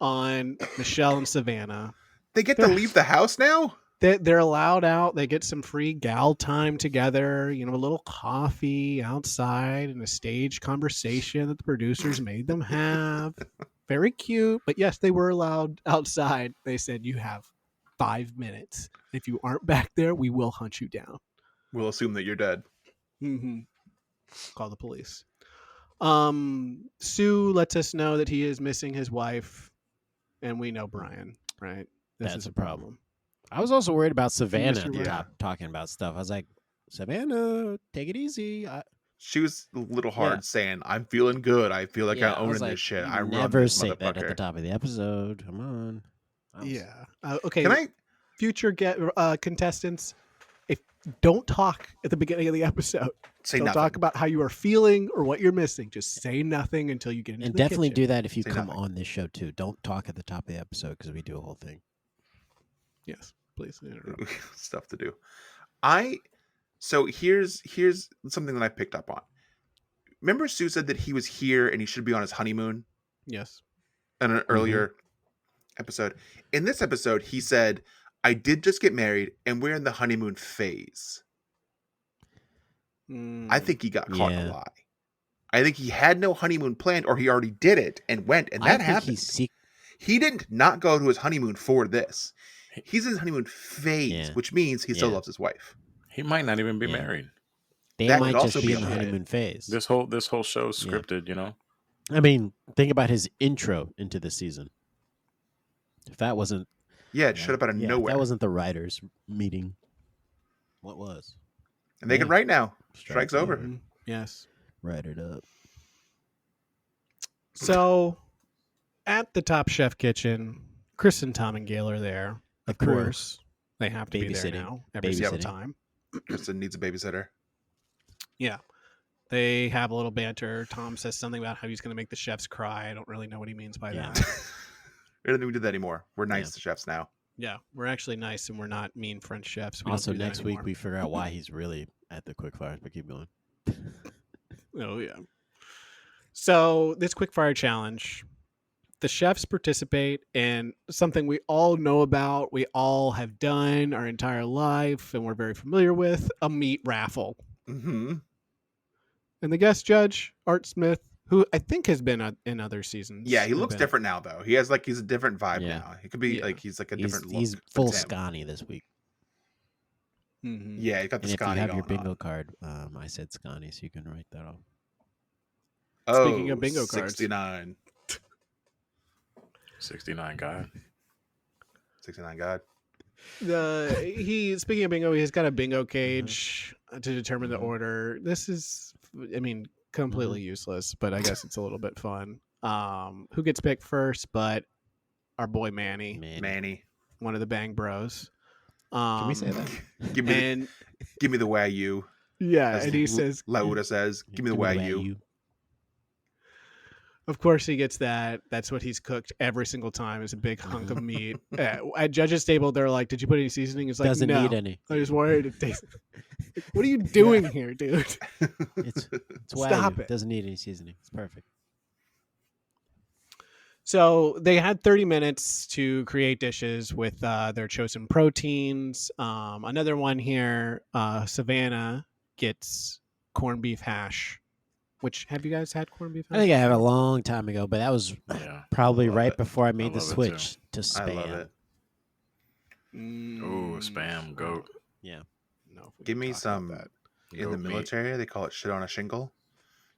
on Michelle and Savannah. They get to leave the house now? They're allowed out. They get some free gal time together, a little coffee outside and a staged conversation that the producers made them have. Very cute. But yes, they were allowed outside. They said, you have 5 minutes. If you aren't back there, we will hunt you down. We'll assume that you're dead. Mm-hmm. Call the police. Sue lets us know that he is missing his wife, and we know Bryan, right? This That's is a problem. I was also worried about Savannah at the Right. top talking about stuff. I was like, Savannah, take it easy. She was a little hard Yeah. saying, I'm feeling good. I feel like Yeah, I'm I was owning like, this shit. you I run never this say that at the motherfucker. top of the episode. Come on. I was- Yeah. Okay. Can I? Future contestants, if don't talk at the beginning of the episode. Say Don't nothing. talk about how you are feeling or what you're missing. Just say nothing until you get into And the definitely kitchen. do that if you Say come nothing. on this show too. Don't talk at the top of the episode because we do a whole thing. Yes, please. Interrupt. Stuff to do. So here's something that I picked up on. Remember Sue said that he was here and he should be on his honeymoon Yes. in an earlier episode. In this episode, he said, I did just get married and we're in the honeymoon phase. I think he got caught in Yeah. a lie. I think he had no honeymoon planned, or he already did it and went, and that happened. He didn't not go to his honeymoon for this. He's in his honeymoon phase, Yeah. which means he still Yeah. loves his wife. He might not even be Yeah. married. They That might could just also be be in the a lie. honeymoon phase. This whole show is Yeah. scripted, you know. I mean, think about his intro into the season. If that wasn't Yeah, it showed up out of if nowhere. that wasn't the writers' meeting, what was? And they can write now. Strike's over. Mhm. Yes. Write it up. So, at the Top Chef kitchen, Chris and Tom and Gail are there. Of crew. course, they have to be there Babysitting. now every single Babysitting. time. Kristen needs a babysitter. Yeah. They have a little banter. Tom says something about how he's going to make the chefs cry. I don't really know what he means by Yeah. that. I don't think we do that anymore. We're nice Yeah. to chefs now. Yeah, we're actually nice and we're not mean French chefs. We Also, don't do that next week anymore. we figure out why he's really at the quick fires. But keep going. Oh, yeah. So, this quickfire challenge, the chefs participate in something we all know about, we all have done our entire life, and we're very familiar with a meat raffle. Mm-hmm. And the guest judge, Art Smith, who I think has been in other seasons. Yeah, he has looks been- different now, though. He's a different vibe Yeah. now. He could be Yeah. like he's like a He's, different look. he's but full it's him. Scotty this week. Mhm. Yeah, he got the And if you Scotty have your going bingo on. card, I said Scotty, so you can write that off. Speaking of bingo cards. 69. 69 guy. 69 God. Speaking of bingo, he's got a bingo cage to determine the Mhm. order. This is, I mean, completely useless, but I guess it's a little bit fun. Who gets picked first? But our boy Manny, Man. Manny. one of the Bang Bros. Can we say that? Give me And give me the Wagyu. yeah, As and he says, Lauda says, give me the Wagyu. of course he gets that. That's what he's cooked every single time. Is a big hunk of meat. At judge's table, they're like, "Did you put any seasoning?" He's like, Doesn't "No, need any. I just wanted to taste." What are you doing here, dude? It's Stop Wagyu. it. Doesn't need any seasoning. It's perfect. So they had 30 minutes to create dishes with their chosen proteins. Another one here, Savannah gets corned beef hash. Which, have you guys had corned beef hash? I think I have a long time ago, but that was Yeah. probably love right it. before I made the love it, too. switch to I spam. love it. Ooh, spam goat. Yeah. No, if we Give can me talk about some. that. In the Goat meat. military, they call it shit on a shingle.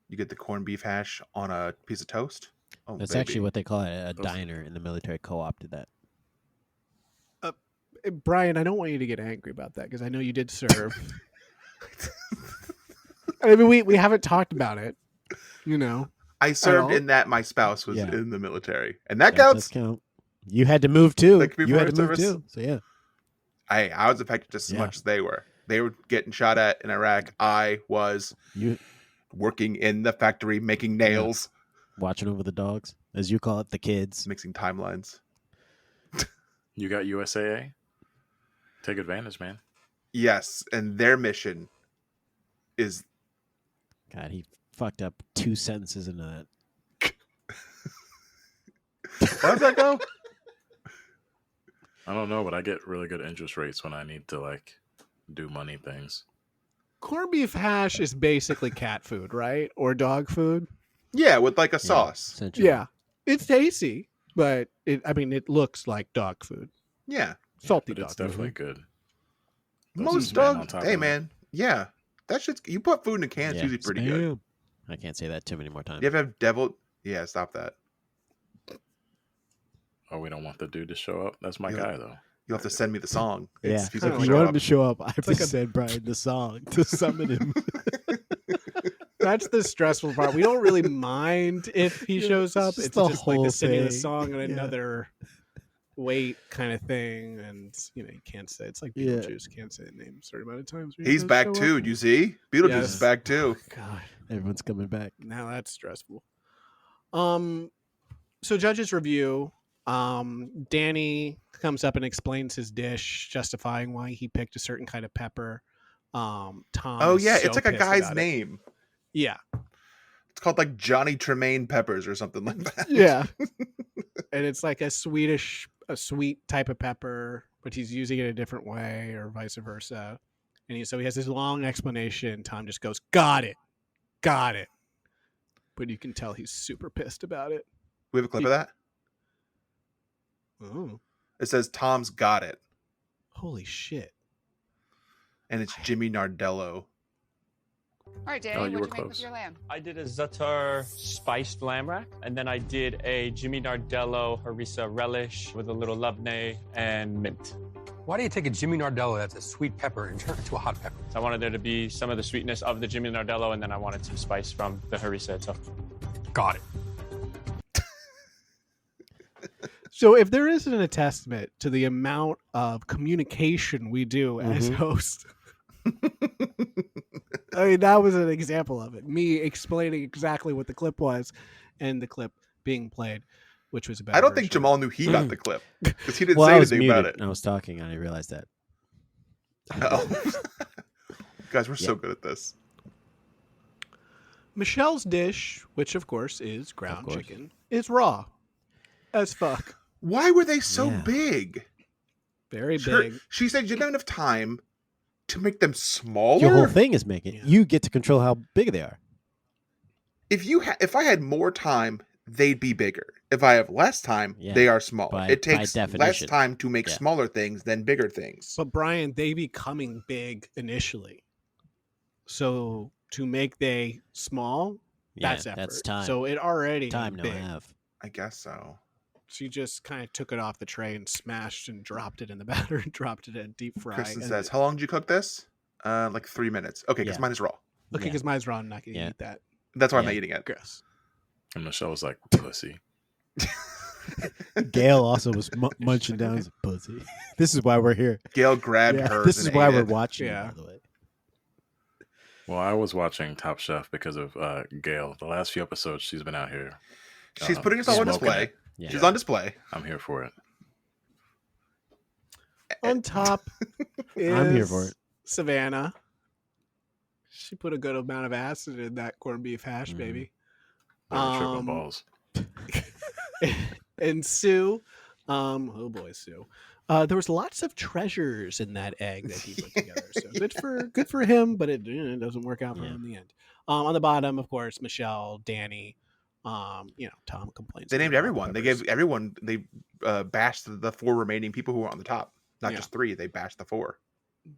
You get the corned beef hash on a piece of toast. Oh, That's baby. actually what they call it. A Those- diner in the military co-opted that. Brian, I don't want you to get angry about that because I know you did serve. I mean, we haven't talked about it. You know, I served all? in that my spouse was Yeah. in the military, and that That counts. does count. You had to move too. Like You before had to move service? too. So yeah. I was affected just as Yeah. much as they were. They were getting shot at in Iraq. I was You working in the factory making nails, watching over the dogs, as you call it, the kids. mixing timelines. You got USAA? Take advantage, man. Yes, and their mission is God, he fucked up 2 sentences into that. how does that go? I don't know, but I get really good interest rates when I need to like do money things. corned beef hash is basically cat food, right? Or dog food. Yeah, with like a Yeah, sauce. essentially. Yeah, it's tasty, but it looks like dog food, Yeah, salty But dog it's food. definitely good. Throw most some spam on dog. top Hey of it. man, yeah, that shit's. You put food in a can, it's Yeah, usually pretty good. spam. I can't say that too many more times. You ever have deviled? Yeah, stop that. Oh, we don't want the dude to show up. That's my Yeah. guy though. You'll have to send me the song. Yeah, If he's kinda gonna if you like show want him up. to show up, I have like to a- send Brian the song to summon him. That's the stressful part. We don't really mind if he Yeah, shows up. it's It's the just like whole the singing of the thing. song and Yeah. another weight kind of thing, and you can't say it's like Yeah. Beetlejuice. Can't say the name a certain amount of times. He's back too. Do you see? Beetlejuice Yes. is back too. Oh, God, Everyone's coming back. now that's stressful. So judges review. Danny comes up and explains his dish, justifying why he picked a certain kind of pepper. Tom. Oh is yeah, so it's like a pissed guy's about it. name. Yeah. It's called like Johnny Tremaine Peppers or something like that. Yeah. And it's like a sweet type of pepper, but he's using it a different way or vice versa. And so he has this long explanation. Tom just goes, got it. But you can tell he's super pissed about it. We have a clip of that. Oh, It says Tom's got it, holy shit. and it's Jimmy Nardello. All right, Danny, Oh, you what'd were you make with close. your lamb? I did a za'atar spiced lamb rack, and then I did a Jimmy Nardello harissa relish with a little labneh and mint. Why do you take a Jimmy Nardello that's a sweet pepper and turn it into a hot pepper? So I wanted there to be some of the sweetness of the Jimmy Nardello, and then I wanted some spice from the harissa itself. Got it. So if there isn't a testament to the amount of communication we do as hosts, I mean, that was an example of it. Me explaining exactly what the clip was and the clip being played, which was about. I don't think Jamal knew he got the clip because he didn't I say was anything muted about it. and I was talking and I realized that. Oh. Guys, we're so Yeah. good at this. Michelle's dish, which of course is ground course. chicken, is raw as fuck. Why were they so Yeah. big? Very Her- big. she said you didn't have enough time to make them smaller. Your whole thing is making Yeah. you get to control how big they are. If I had more time, they'd be bigger. If I have less time, Yeah. they are smaller. By- it takes by less definition. time to make Yeah. smaller things than bigger things. But Brian, they becoming big initially. So to make they small, Yeah, that's effort. that's time. So it already Time no big. have. I guess so. She just kind of took it off the tray and smashed and dropped it in the batter and dropped it in deep fry. Kristen and says, "How long did you cook this? Like 3 minutes. Okay, because Yeah. mine is raw. okay, Yeah. because mine's raw. I'm not gonna Yeah. eat that. That's why I'm Yeah. not eating it." Gross. And Michelle was like, pussy. Gail also was munching down his pussy. This is why we're here. Gail grabbed Yeah, hers. this is and why ate we're it. watching. Yeah. By the way. Well, I was watching Top Chef because of Gail. The last few episodes, she's been out here. She's putting herself on smoking display. it. Yeah. She's on display. I'm here for it. On top is I'm here for it. Savannah. She put a good amount of acid in that corned beef hash, Mhm. baby. Very tripping balls. And Sue, oh boy, Sue. There was lots of treasures in that egg that he put together. So good for him, but it doesn't work out for him in the end. On the bottom, of course, Michelle, Danny. Tom complains. They named about everyone. They peppers. gave everyone. They bashed the 4 remaining people who were on the top. Not Yeah. just 3. They bashed the 4.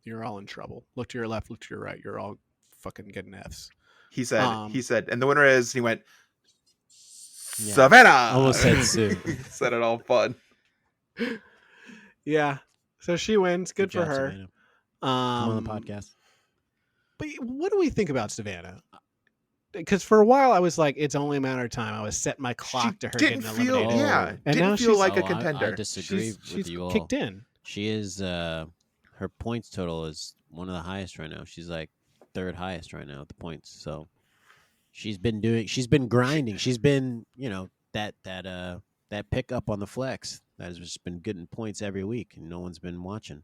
You're all in trouble. Look to your left. Look to your right. You're all fucking getting Fs. He said. Um, He said, and the winner is. He went. Yeah. Savannah. Almost said Sue. Said it all fun. Yeah. So she wins. Good for job, her. Savannah. Come on the podcast. But what do we think about Savannah? Because for a while I was like, it's only a matter of time. I was setting my clock to her didn't getting feel. eliminated. Yeah. And Didn't now feel she's- like a I contender. disagree with She's you all. kicked in. She is her points total is one of the highest right now. She's like 3rd highest right now at the points. So she's been grinding. She's been, that pick up on the flex that has just been getting points every week, and no one's been watching.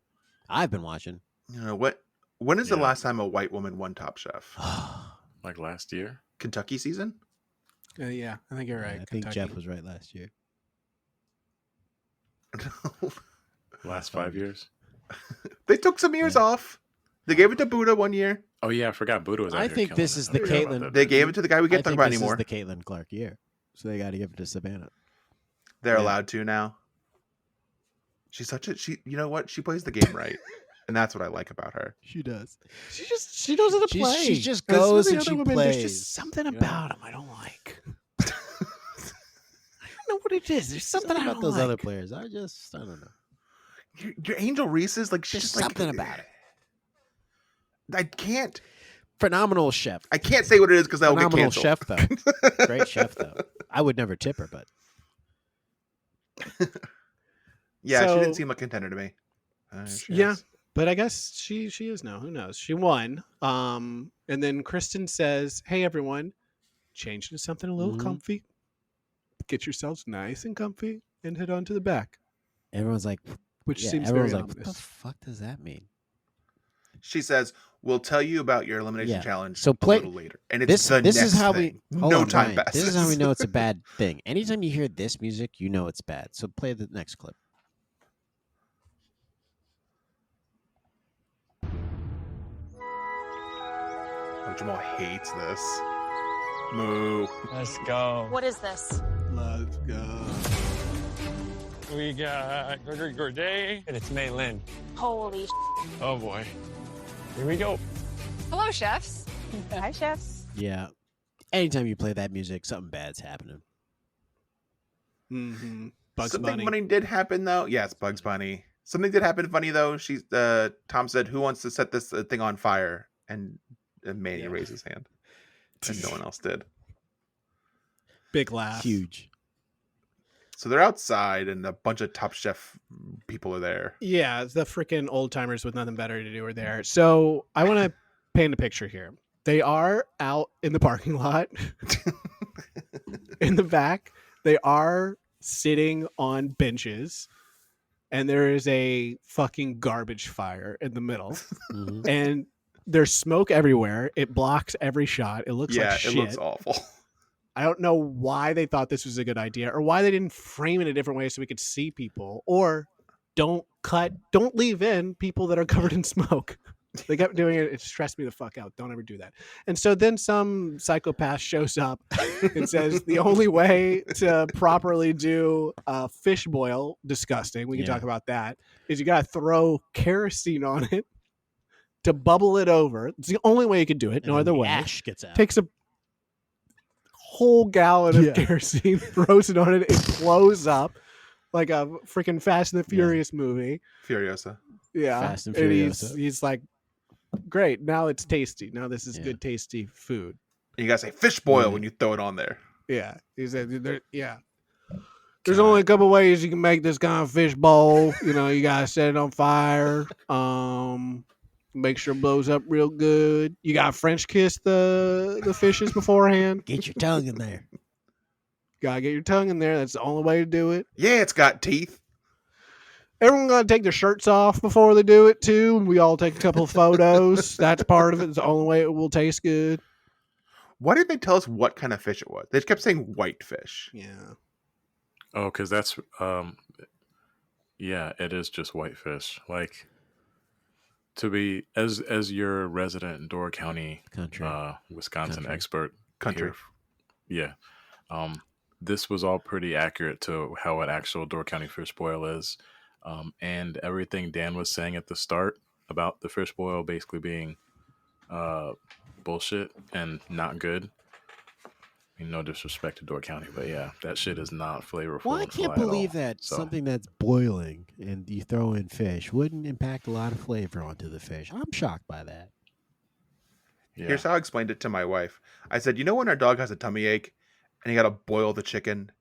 I've been watching. You know what? When is the Yeah. last time a white woman won Top Chef? Like last year? Kentucky season? Yeah, I think you're right. I think Kentucky. Jeff was right last year. Last 5 years? They took some years Yeah. off. They gave it to Buddha one year. Oh, yeah, I forgot Buddha was out I here think killing this it. is I the forgot about Caitlyn- that They dude. gave it to the guy we I can't talk think about this anymore. is the Caitlin Clark year, so they got to give it to Savannah. They're Yeah. allowed to now. She's such a you know what? She plays the game right. And that's what I like about her. She does. She knows how to She's- play. she just And some of goes the and other she women, There's plays, just something you know? about them I don't like. I don't know what it is. There's something I about don't those like. other players. I don't know. Your Angel Reese is like she's Just just something like, about it. I can't Phenomenal chef. say what it is because I'll get Phenomenal canceled. chef though. Great chef though. I would never tip her, but Yeah, she So- didn't seem like a contender to me. She Yeah, is. but I guess she is now. Who knows? She won. And then Kristen says, "Hey everyone, change into something a little Mhm. comfy. Get yourselves nice and comfy, and head on to the back." Everyone's like, Which yeah, seems everyone's very like, what the ominous. fuck does that mean? She says, "We'll tell you about your elimination Yeah. challenge So play- a little later." And it's the This next is how thing. we hold No on, time Bryan. passes. This is how we know it's a bad thing. Anytime you hear this music, you know it's bad. So play the next clip. Oh, Jamal hates this. Moo. Let's go. What is this? Let's go. We got Gregory Gorday, and it's Mei Lin. Holy Oh boy. Here we go. Hello, chefs. Hi, chefs. Yeah. Anytime you play that music, something bad's happening. Mm-hmm. Bugs Something Bunny. funny did happen though. Yeah, it's Bugs Bunny. Something did happen funny though. Tom said, "Who wants to set this thing on fire?" And Manny raised his hand, and no one else did. Big laugh. Huge. So they're outside, and a bunch of Top Chef people are there. Yeah, the freaking old timers with nothing better to do are there. So I want to paint a picture here. They are out in the parking lot. In the back, they are sitting on benches, and there is a fucking garbage fire in the middle, Mhm. and there's smoke everywhere. It blocks every shot. It looks Yeah, like shit. it looks awful. I don't know why they thought this was a good idea, or why they didn't frame it a different way so we could see people, or don't leave in people that are covered in smoke. They kept doing it. It stressed me the fuck out. Don't ever do that. And so then some psychopath shows up and says the only way to properly do a fish boil, disgusting, we can Yeah. talk about that, is you got to throw kerosene on it to bubble it over. It's the only way you could do it. And No then other the way. ash gets out. Takes a whole gallon of Yeah. kerosene, throws it on it, it blows up like a freaking Fast and the Yeah. Furious movie. Furiosa. Yeah. Fast and he's Furiosa. like, great, now it's tasty. Now this is Yeah. good, tasty food. And you gotta say fish boil Yeah. when you throw it on there. Yeah. He said, yeah. There's only a couple ways you can make this kind of fish bowl. You know, you gotta set it on fire. Make sure it blows up real good. You gotta French kiss the fishes beforehand. Get your tongue in there. Gotta get your tongue in there. That's the only way to do it. Yeah, it's got teeth. Everyone gotta take their shirts off before they do it too. We all take a couple of photos. That's part of it. It's the only way it will taste good. Why did they tell us what kind of fish it was? They kept saying white fish. Yeah. Oh, because that's yeah, it is just whitefish. Like, to be as your resident Door County, Country. Wisconsin Country. expert Country. here, yeah, this was all pretty accurate to how an actual Door County fish boil is, and everything Dan was saying at the start about the fish boil basically being bullshit and not good. I mean, no disrespect to Door County, but yeah, that shit is not flavorful. Well, I and can't fly at believe all. that So, something that's boiling and you throw in fish wouldn't impact a lot of flavor onto the fish. I'm shocked by that. yeah. Here's how I explained it to my wife. I said, you know when our dog has a tummy ache and you gotta boil the chicken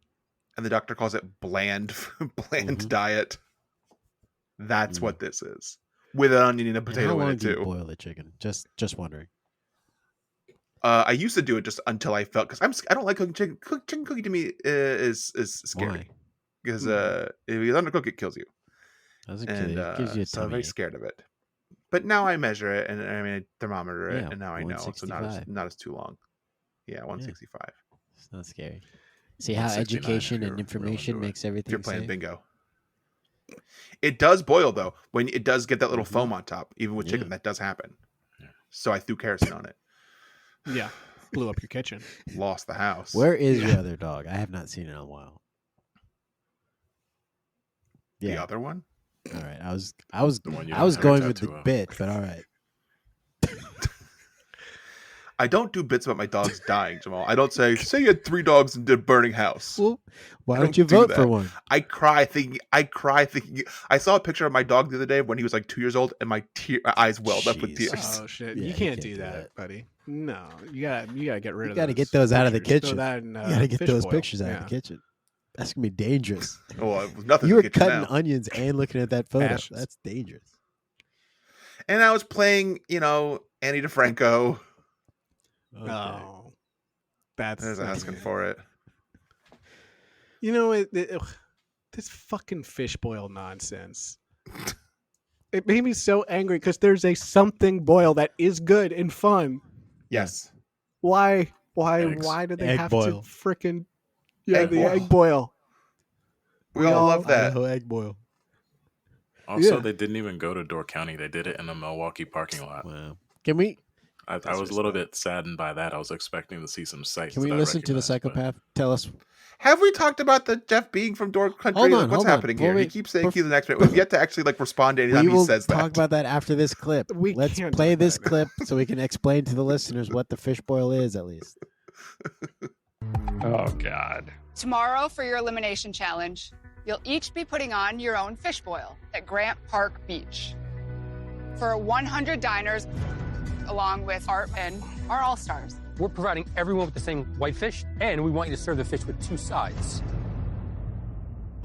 and the doctor calls it bland Mhm. diet? That's Mm. what this is. With an onion and a And how potato in long it do you too. boil the chicken? Just wondering. I used to do it just until I felt, because I don't like cooking chicken. Chicken cooking to me is scary. Why? Because if you undercook, it kills you. Doesn't kill And you. It gives you a so I'm tummy very ache. scared of it. But now I measure it, and I mean I thermometer it, Yeah, and now I know. So not 165. as too long. Yeah, 165. It's not scary. See how 169 if education you're and really information into it. makes If everything you're playing safe. bingo. It does boil though. When it does get that little Mhm. foam on top, even with chicken, Yeah. that does happen. Yeah. So I threw kerosene on it. Yeah. Blew up your kitchen. Lost the house. Where is your other dog? I have not seen it in a while. The Yeah. other one? All right. I was The one you I was have a going with tattoo the of. bit, but all right. I don't do bits about my dogs dying, Jamal. I don't say you had 3 dogs and did a burning house. Well, why I don't you don't do vote for that. one? I cry thinking. I saw a picture of my dog the other day when he was like 2 years old, and my eyes welled up with Jeez. tears. Oh shit! Yeah, you you can't can't do do that, that. buddy. No, you gotta get rid You of. gotta get those out of the pictures. Throw kitchen. that in, You gotta get fish those boil. pictures out of Yeah. the kitchen. That's gonna be dangerous. Well, it was nothing You to were get cutting now. onions and looking at that photo. Ashes. That's dangerous. And I was playing, Annie DeFranco. Okay. Oh, I was asking for it. You know this fucking fish boil nonsense. It made me so angry because there's a something boil that is good and fun. Yes. Why Eggs. do they Egg have boil. to frickin' Egg the boil. egg boil? We all love that. Idaho egg boil. Also, Yeah. they didn't even go to Door County. They did it in a Milwaukee parking lot. Wow. Can we I was a little bit saddened by that. I was expecting to see some sights. can we that I listen to the recognized, but- psychopath tell us? Have we talked about the Jeff being from Door Country? Hold on, What's hold on. happening here? Before He we- keeps saying he's an expert. We've yet to actually respond to anytime We he will says talk that. about that after this clip. We Let's can't play talk this about it clip so we can explain to the listeners what the fish boil is, at least. Oh God. Tomorrow, for your elimination challenge, you'll each be putting on your own fish boil at Grant Park Beach. For 100 diners, along with Art and our All-Stars. We're providing everyone with the same white fish, and we want you to serve the fish with 2 sides.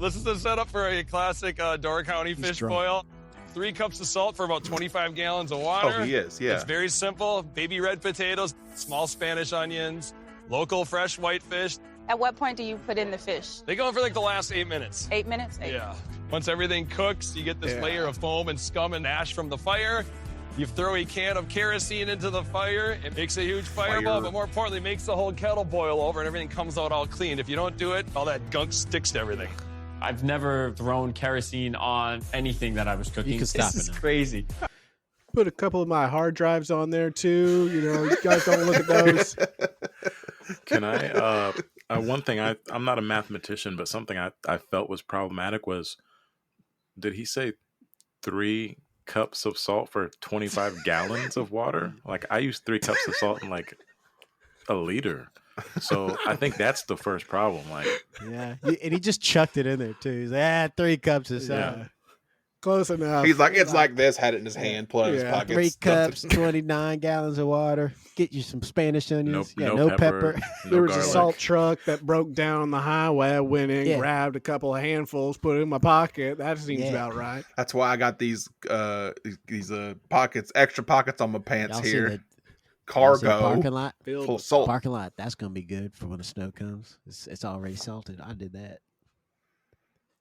This is the setup for a classic Door County fish drunk. boil. 3 cups of salt for about 25 gallons of water. Oh, he is, yeah. It's very simple. Baby red potatoes, small Spanish onions, local fresh white fish. At what point do you put in the fish? They go for the last 8 minutes. 8 minutes? Yeah. Once everything cooks, you get this layer of foam and scum and ash from the fire. You throw a can of kerosene into the fire. It makes a huge fireball, but more importantly, makes the whole kettle boil over and everything comes out all clean. If you don't do it, all that gunk sticks to everything. I've never thrown kerosene on anything that I was cooking. can stop This it is now. crazy. Put a couple of my hard drives on there too. You guys don't look at those. Can I? One thing I'm not a mathematician, but something I felt was problematic was, did he say 3 cups of salt for 25 gallons of water? Like I use 3 cups of salt in like a liter. So I think that's the first problem. Like, Yeah, and he just chucked it in there too. He's like, 3 cups of salt. Yeah. Close enough. He's like, it's like this, had it in his hand, put it in his Yeah. pocket. 3 stuffed cups, it. 29 gallons of water. Get you some Spanish onions. no pepper. No There was garlic. a salt truck that broke down on the highway. I went in, Yeah. grabbed a couple of handfuls, put it in my pocket. That seems Yeah. about right. That's why I got these pockets, extra pockets on my pants Y'all see here. the parking Cargo lot? Filled full with of salt. Parking lot. That's gonna be good for when the snow comes. It's already salted. I did that.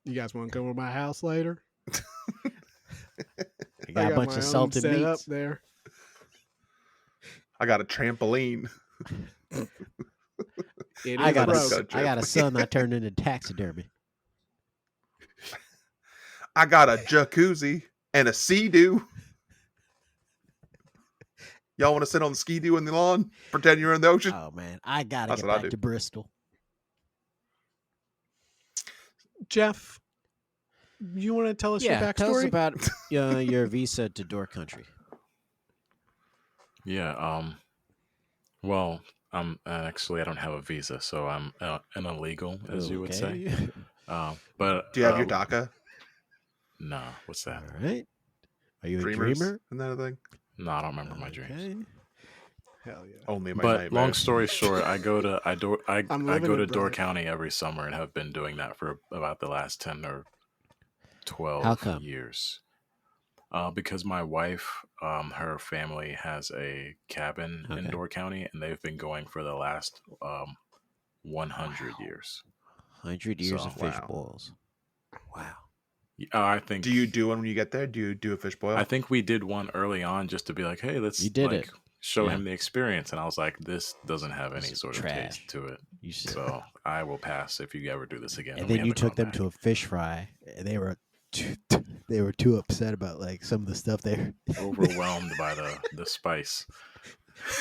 You guys want to come to my house later? I got a bunch my of own salted set up meats. there. I got a trampoline. It I is got broke. a son I turned into taxidermy. I got a jacuzzi and a sea-doo. Y'all want to sit on the ski-doo in the lawn? Pretend you're in the ocean? Oh man, I gotta That's get what I back do. to Bristol. Jeff, you want to tell us your backstory? tell us about your visa to Door Country. Yeah. Well, I'm actually I don't have a visa, so I'm an illegal, as you would say. Okay. But Do you have your DACA? No. What's that? All right. Are you Dreamers? a dreamer? Isn't that a thing? No, I don't remember my dreams. Okay. Hell yeah. Only my But nightmares. long story short, I go to I'm living go to it, Door brother. County every summer and have been doing that for about the last 10 or 12 How come? years. Because my wife, her family has a cabin in Okay. Door County, and they've been going for the last 100 years. 100 years So, of fish wow. boils. Wow. I think. Do you do one when you get there? Do you do a fish boil? I think we did one early on just to be like, hey, let's You did like, it. show Yeah. him the experience. And I was like, this doesn't have any This is sort of trash. taste to it. You should. So I will pass if you ever do this again. And we then you haven't took gone them back. to a fish fry. And they were too upset about like some of the stuff there. Overwhelmed by the spice.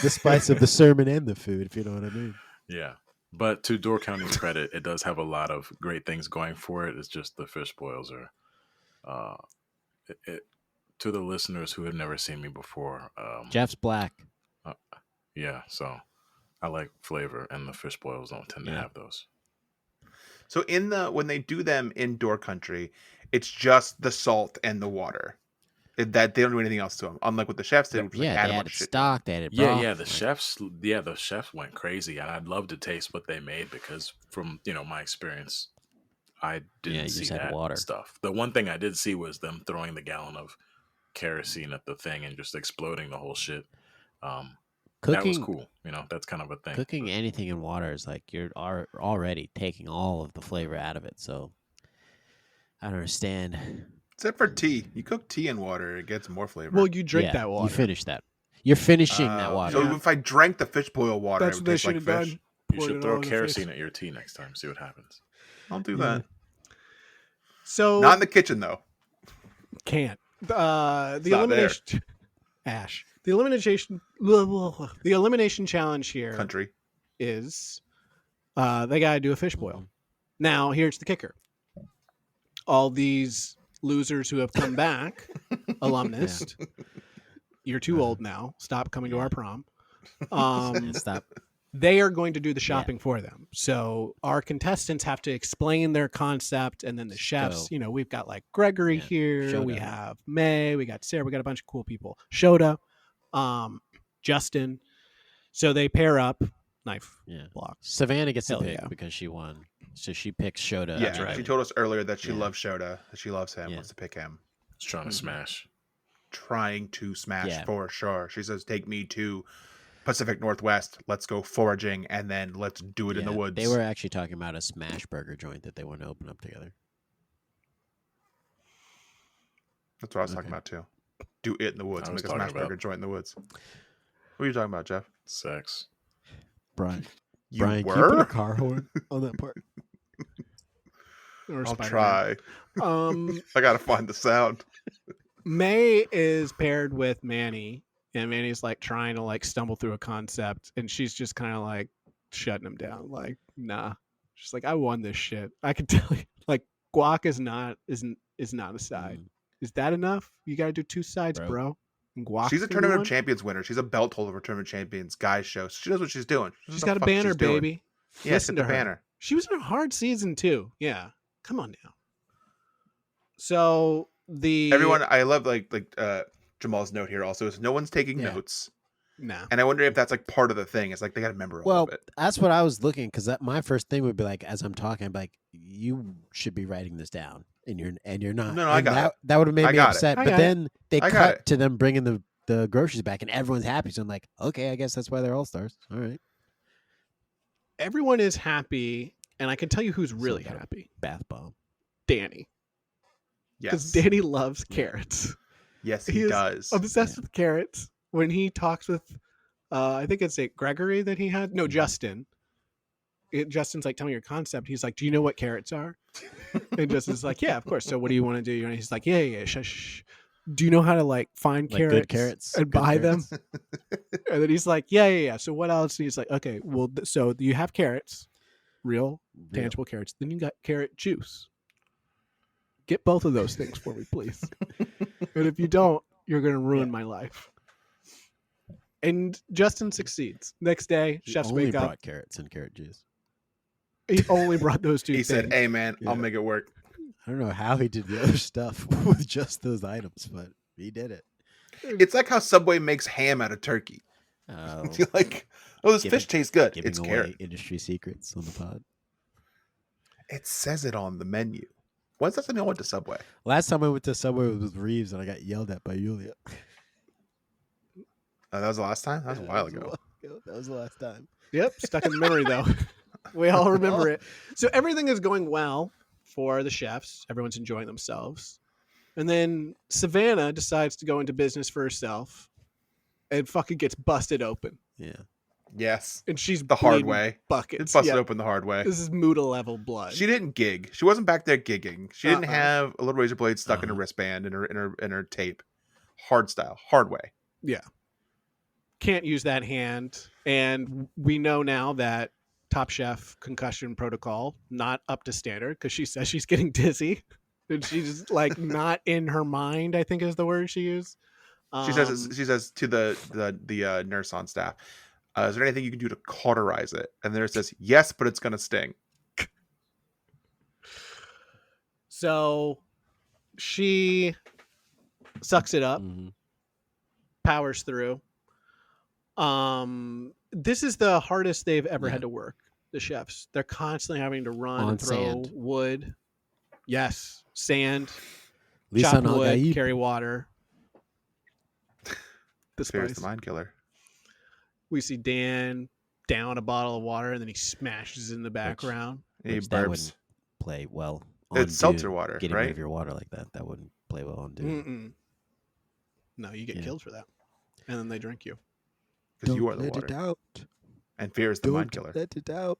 The spice of the sermon and the food, if you know what I mean. Yeah. But to Door County's credit, it does have a lot of great things going for it. It's just the fish boils are, to the listeners who have never seen me before. Jeff's black. Yeah. So I like flavor, and the fish boils don't tend to Yeah. have those. So when they do them in Door Country, it's just the salt and the water. That they don't do anything else to them. Unlike what the chefs did, which was Yeah, like they add a bunch added of shit. stock, they added Yeah, broth. yeah. The chefs went crazy, and I'd love to taste what they made because from my experience, I didn't you see just had that water. stuff. The one thing I did see was them throwing the gallon of kerosene at the thing and just exploding the whole shit. That was Cooking, cool. That's kind of a thing. cooking But anything in water is like you're already taking all of the flavor out of it. So I don't understand. Except for tea. You cook tea in water, it gets more flavor. Well, you drink Yeah, that water. You finish that. You're finishing that water. So if I drank the fish boil water, That's it what would they taste should like have fish. done. you Poured should it throw all in the kerosene fish. at your tea next time. See what happens. I'll do Yeah. that. So Not in the kitchen though. can't. The It's not there. elimination Ash. The elimination challenge here Country. is they gotta do a fish boil. Now here's the kicker. All these losers who have come back, alumnus, you're too old now. Stop coming to our prom. Stop. They are going to do the shopping for them. So our contestants have to explain their concept, and then the chefs, So- we've got like Gregory Yeah, here, we Shota. have May, we got Sarah, we got a bunch of cool people. Shota, Justin. So they pair up, knife, Yeah. block. Savannah gets to Hell pick yeah. because she won. So she picks Shota. Yeah, right. she told us earlier that she Yeah. loves Shota, that she loves him, Yeah. wants to pick him. It's trying to smash. Trying to smash Yeah. for sure. She says, "Take me to Pacific Northwest. Let's go foraging, and then let's do it in the Yeah, woods." They were actually talking about a smash burger joint that they want to open up together. That's what I was talking about too. Do it in the woods. I was Make a talking smash about- burger joint in the woods. What are you talking about, Jeff? Sex. Brian, You Brian, can you were? put a car horn on that part? Or I'll Spider-Man. try. I gotta find the sound. May is paired with Manny, and Manny's like trying to like stumble through a concept, and she's just kind of like shutting him down. Like, nah. She's like, I won this shit. I can tell you. Like, guac is not a side. Is that enough? You got to do two sides, bro. And guac. She's a gonna be Tournament one? of Champions winner. She's a belt holder for Tournament of Champions guys show. So she knows what she's doing. She knows She's what got the a fuck banner, she's doing. baby. Yeah, Listen get to the her. banner. She was in a hard season too. Yeah, come on now. So Everyone, I love like Jamal's note here. Also, is no one's taking Yeah. notes, Nah. and I wonder if that's like part of the thing. It's like they got to remember all Well, of it. that's what I was looking because my first thing would be like, as I'm talking, I'd be like, you should be writing this down, and you're not. No, I And got that, it. that would have made I me got it. upset. I But got then they I got cut it. to them bringing the groceries back, and everyone's happy. So I'm like, okay, I guess that's why they're all stars. All right, Everyone is happy, and I can tell you who's really Some kind of happy. bath bomb. Danny, Yes, because Danny loves carrots. yes, He he is does. Obsessed with carrots. When he talks with, I think it's Gregory that he had. No, Justin. Justin's like, tell me your concept. He's like, do you know what carrots are? And Justin's like, yeah, of course. So what do you want to do? And he's like, yeah. Shh. Do you know how to like find Like carrots, good carrots and good buy carrots. them? And then he's like, yeah. So what else? And he's like, okay, well, so you have carrots, real tangible carrots. Then you got carrot juice. Get both of those things for me, please. And if you don't, you're going to ruin my life. And Justin succeeds. Next day, He chefs only wake up. brought carrots and carrot juice. He only brought those two He things. said, "Hey man, I'll Yeah. make it work." I don't know how he did the other stuff with just those items, but he did it. It's like how Subway makes ham out of turkey. Oh, You're like, oh, this Giving- fish tastes good. giving It's away carrot. industry secrets on the pod. It says it on the menu. When's the last time I went to Subway? Last time I went to Subway was with Reaves, and I got yelled at by Yulia. That was the last time. That was a while ago. That was the last time. Yep, stuck in the memory though. We all remember it. So everything is going well for the chefs. Everyone's enjoying themselves. And then Savannah decides to go into business for herself and fucking gets busted open. Yeah. Yes, And she's the hard bleeding way. buckets. It's busted Yeah. open the hard way. This is Muda level blood. She didn't gig. She wasn't back there gigging. She didn't Uh-uh. have a little razor blade stuck in her wristband and her tape. Hard style, hard way. Can't use that hand. And we know now that Top Chef concussion protocol not up to standard because she says she's getting dizzy. And she's like not in her mind, I think is the word she used. She says to the nurse on staff, "Is there anything you can do to cauterize it?" And the nurse says, "Yes, but it's gonna sting." So she sucks it up, Mhm. powers through. This is the hardest they've ever Yeah. had to work. The chefs, they're constantly having to run On and throw sand. wood Yes, sand, Lisan chop wood, Al-Gaib. carry water. The Fear's spice. the mind killer. We see Dan down a bottle of water, and then he smashes in the background. He Which that burps. wouldn't play well on It's seltzer Dune. water, Getting rid right? of your water like that. That wouldn't play well on Dune. Mm-mm. No, you get Yeah. killed for that, and then they drink you. Because you are the water. out. And fear is the mind killer. let it out.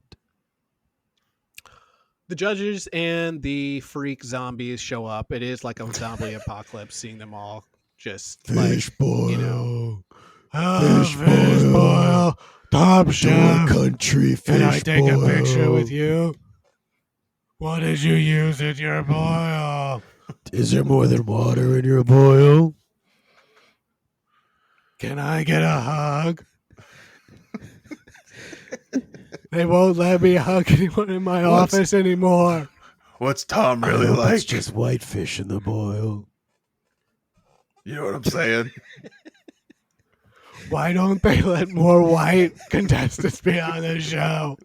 The judges and the freak zombies show up. It is like a zombie apocalypse, seeing them all just boil. you know, Fish boil. top country fish Can I take a picture with you? What did you use in your boil? Is there more than water in your boil? Can I get a hug? They won't let me hug anyone in my office anymore. What's Tom really like? It's just whitefish in the boil. You know what I'm saying? Why don't they let more white contestants be on the show?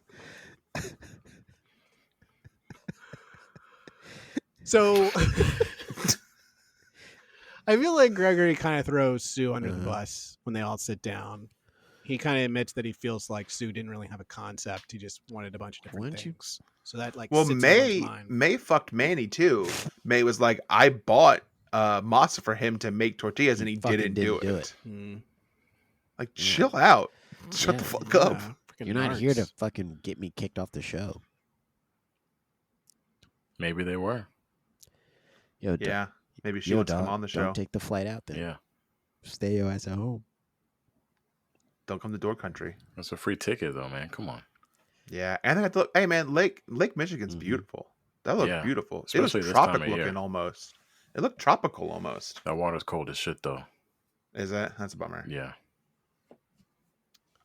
So, I feel like Gregory kind of throws Sue under the bus when they all sit down. He kind of admits that he feels like Sue didn't really have a concept. He just wanted a bunch of different things. So that like Well, sits in everyone's mind. May fucked Manny too. May was like, I bought masa for him to make tortillas, and he didn't do it. Mm. Like, chill out. Shut the fuck up. Yeah, freaking You're not here to narcs. fucking get me kicked off the show. Maybe they were. Yo, Yeah, maybe she wants to come on the show. Don't take the flight out then. Yeah. Stay your ass at home. Don't come to Door Country. That's a free ticket, though, man. Come on. Yeah, and I thought, hey man, Lake Michigan's beautiful. That looked Yeah, beautiful. It especially was this time of tropic year. looking almost. It looked tropical almost. That water's cold as shit, though. Is that? That's a bummer. Yeah.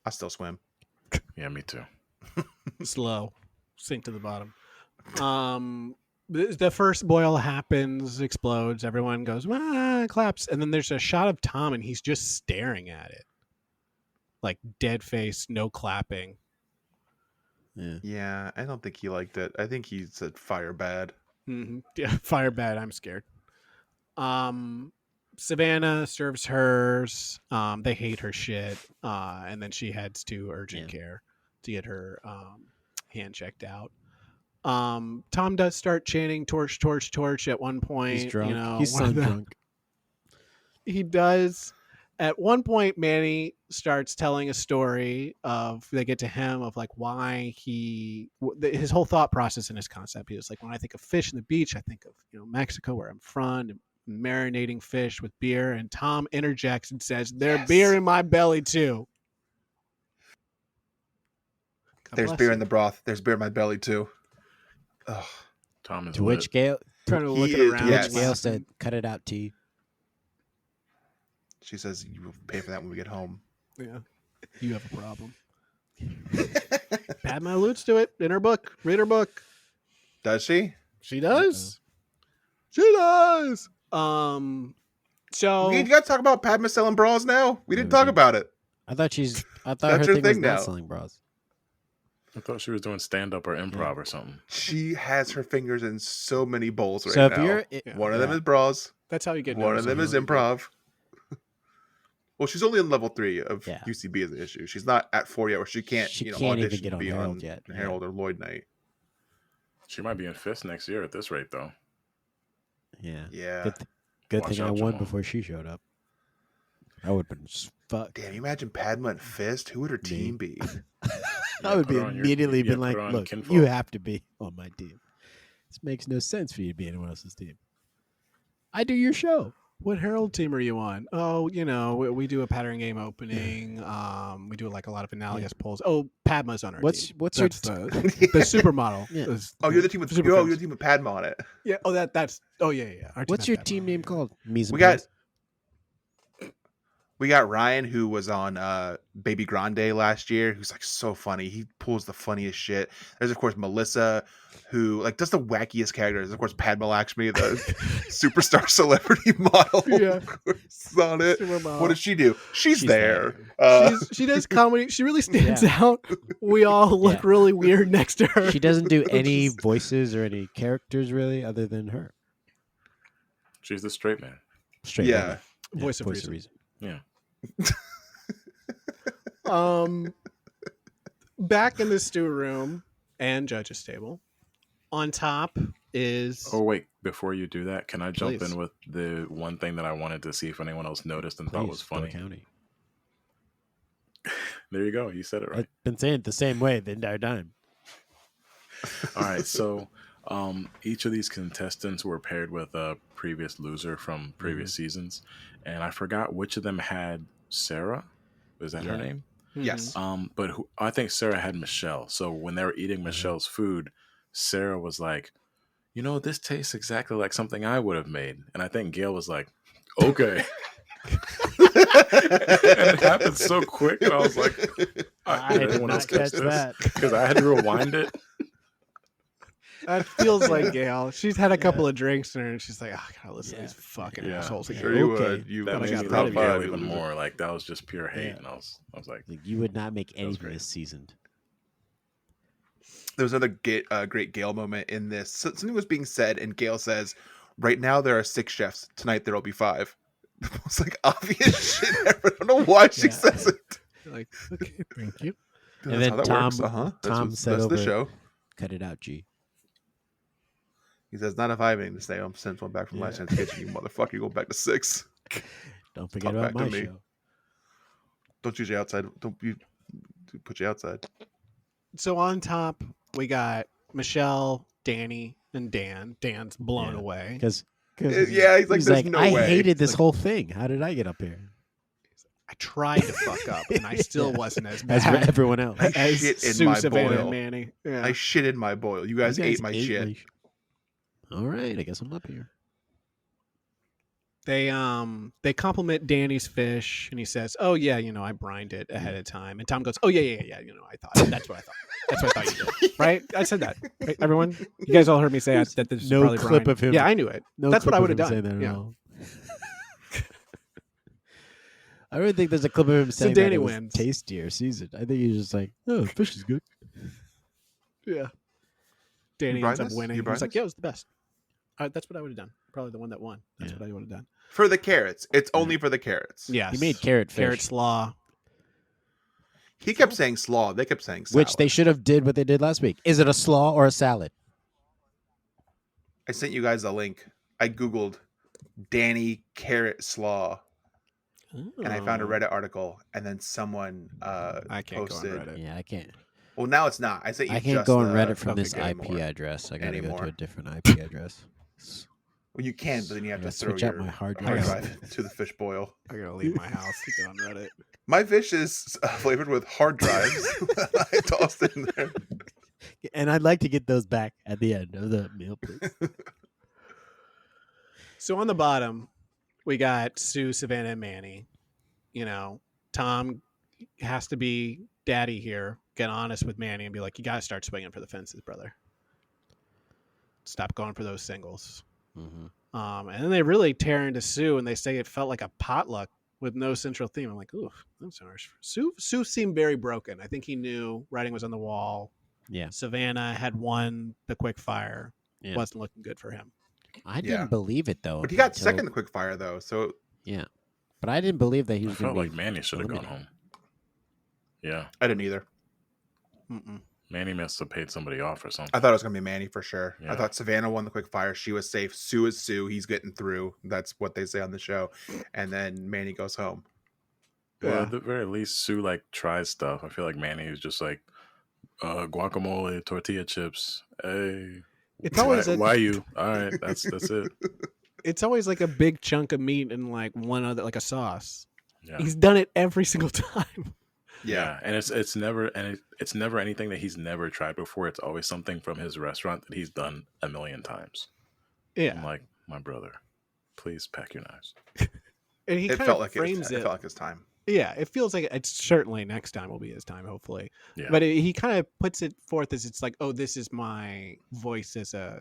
I still swim. Yeah, me too. Slow, sink to the bottom. The first boil happens, explodes. Everyone goes, claps, and then there's a shot of Tom, and he's just staring at it, like dead face, no clapping. Yeah, I don't think he liked it. I think he said fire bad. Mm-hmm. Yeah, fire bad. I'm scared. Savannah serves hers. They hate her shit, and then she heads to urgent care to get her hand checked out. Tom does start chanting "torch, torch, torch" at one point. He's drunk. You know, He's one of sun the- drunk. He does. At one point, Manny starts telling a story of, they get to him, of like why his whole thought process and his concept. He was like, when I think of fish in the beach, I think of, Mexico, where I'm from, and marinating fish with beer. And Tom interjects and says, "There's beer in my belly too." God There's bless beer him. in the broth. There's beer in my belly too. Ugh. Tom is To which Gail, Trying to look He it is- around. yes. which Gail said, "Cut it out, T." She says you will pay for that when we get home. Yeah, you have a problem. Padma alludes to it in her book. Read her book. Does she? She does. She does. So We got to talk about Padma selling bras now. We didn't talk about it. I thought her That's her thing was thing not now. selling bras. I thought she was doing stand-up or improv or something. She has her fingers in so many bowls right So if now. you're, One of them is bras. that's how you get. One of noticed them on is Hollywood. improv. Well, she's only on level 3 of Yeah. UCB as an issue. She's not at 4 yet, where she can't, She can't even audition get to on be Herald on yet. Herald or Lloyd Night. She might be in Fist next year at this rate, though. Yeah. Yeah. Good Watch thing I out, won Jamal. before she showed up. I would have been fucked. Damn, you imagine Padma and Fist? Who would her team be? I would put be her on your- immediately yeah, been put like, her on "Look, Kinfolk." you have to be on my team. This makes no sense for you to be anyone else's team. I do your show." What Herald team are you on? Oh, we do a pattern game opening. We do like a lot of analogous polls. Oh, Padma's on our What's team. your That's the supermodel? Yeah. Oh, you're the team with Super you're Friends. the team with Padma on it. Yeah. Oh, that's. Oh, yeah. Our What's has your Padma team on name it. called? Mise en We got place? We got Ryan, who was on Baby Grande last year, who's like so funny. He pulls the funniest shit. There's of course Melissa, who like does the wackiest characters. Of course, Padma Lakshmi, the superstar celebrity model, Yeah. of course, is on it. Supermodel. What does she do? She's there. She does comedy. She really stands out. We all look really weird next to her. She doesn't do any voices or any characters really, other than her. She's the straight man. Straight Yeah. woman. Voice of reason. Yeah. Back in the stew room and judge's table. On top is Oh wait, before you do that, can I jump Please. in with the one thing that I wanted to see if anyone else noticed and thought was Please, Bill funny? County. There you go. You said it right. I've been saying it the same way the entire time. All right, so each of these contestants were paired with a previous loser from previous seasons, and I forgot which of them had Sarah. Is that her Yeah. name? Yes. But I think Sarah had Michelle. So when they were eating Michelle's food, Sarah was like, "You know, this tastes exactly like something I would have made," and I think Gail was like, "Okay." And it happened so quick, and I was like, I "Did did anyone not else catch catch this?" that. Because I had to rewind it. that feels like Gail. She's had a couple of drinks in her, and she's like, "Oh, I gotta listen to these fucking Yeah. assholes Sure again." you Okay. would. You That I made got me proud love of Gail you. even more. Like that was just pure hate, Yeah. and I was like, Like, you would not make was anything great. this seasoned. There was another great Gail moment in this. So, something was being said, and Gail says, "Right now there are 6 chefs. Tonight there will be 5." The most like obvious shit ever. I don't know why she Yeah. says it. Like, okay, thank you. And That's then how that Tom- works. Uh-huh. Tom said that's the over- show. Cut it out, G. He says, "Not if I made a mistake. I'm sent one back from last night's kitchen. You motherfucker. You go back to 6. Don't forget Talk about back my to me. show. Don't use you outside. Don't you put you outside." So on top, we got Michelle, Danny, and Dan. Dan's blown Yeah. away. Because Yeah, he's like, "There's no I way." hated this Like- whole thing. How did I get up here? I tried to fuck up, and I still Yeah. wasn't as As for bad everyone else. I as shit in Sue, my Savannah, boil. and Manny. Yeah. I shit in my boil. You guys ate my shit. All right, I guess I'm up here. They compliment Danny's fish, and he says, "Oh yeah, I brined it ahead of time." And Tom goes, "Oh yeah. I thought that's what I thought. That's what I thought you did, right? I said that. Right? Everyone, you guys all heard me say that this is No probably clip brined. of him. Yeah, I knew it. No, That's what clip I of would have him done. saying that at Yeah. all. I really think there's a clip of him saying Danny that it was wins. tasty or seasoned. I think he's just like, "Oh, fish is good." Yeah. Danny You ends brine up this? winning. You He's brine like, this? "Yeah, it was the best." That's what I would have done. Probably the one that won. That's Yeah. what I would have done. For the carrots. It's only for the carrots. Yes. He made carrot fish, Carrot slaw. He kept saying slaw. They kept saying salad. which they should have did what they did last week. Is it a slaw or a salad? I sent you guys a link. I Googled Danny carrot slaw, and I found a Oh. Reddit article, and then someone I can't posted. go on Reddit. Yeah, I can't. Well, now it's not. I sent you I can't just go on the- Reddit from okay, this good. IP anymore. address. I gotta go to Anymore. a different IP address. Well, you can, but then you have I to gotta throw switch out your my hard hard drive. drive to the fish boil. I gotta leave my house to get on Reddit. My fish is flavored with hard drives. I tossed it in there. And I'd like to get those back at the end of the meal, please. So on the bottom, we got Sue, Savannah, and Manny. Tom has to be daddy here, get honest with Manny and be like, "You got to start swinging for the fences, brother. Stop going for those singles." Mm-hmm. And then they really tear into Sue, and they say it felt like a potluck with no central theme. I'm like, ooh, that's harsh. Sue seemed very broken. I think he knew writing was on the wall. Yeah. Savannah had won the quick fire. Yeah. Wasn't looking good for him. I Yeah. didn't believe it though. But he got until- second the quick fire though, so Yeah, but I didn't believe that he I was going felt to like Manny should have gone eliminated. home. Yeah, I didn't either. Mm-mm. Manny must have paid somebody off or something. I thought it was gonna be Manny for sure. I Yeah. thought Savannah won the quick fire. She was safe. Sue is Sue. He's getting through. That's what they say on the show. And then Manny goes home. Well, Yeah. at the very least, Sue tries stuff. I feel like Manny is just like guacamole, tortilla chips. Hey, It's always why you? All right, that's it. it's always like a big chunk of meat and like one other, like a sauce. Yeah. He's done it every single time. Yeah. And it's never anything that he's never tried before. It's always something from his restaurant that he's done a million times. I'm Yeah. like, my brother, please pack your knives. And he It kind felt of like frames it felt like his time. Yeah, it feels like it's certainly next time will be his time, hopefully. Yeah. But he kind of puts it forth as it's like, oh, this is my voice as a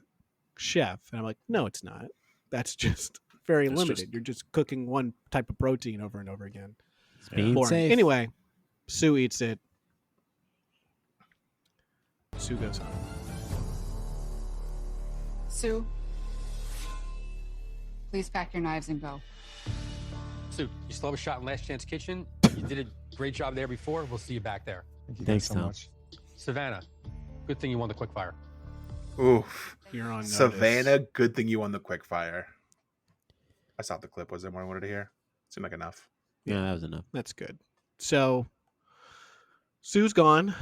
chef. And I'm like, no, it's not. That's just very It's limited. just- You're just cooking one type of protein over and over again. It's being Boring. safe. Anyway, Sue eats it. Sue goes home. Sue, please pack your knives and go. Sue, you still have a shot in Last Chance Kitchen. You did a great job there before. We'll see you back there. Thank you Thanks, guys so Tom. much. Savannah, good thing you won the quickfire. Oof. You're on notice. Savannah, good thing you won the quick fire. I saw the clip. Was there more I wanted to hear? Seemed like enough. Yeah, that was enough. That's good. So Sue's gone,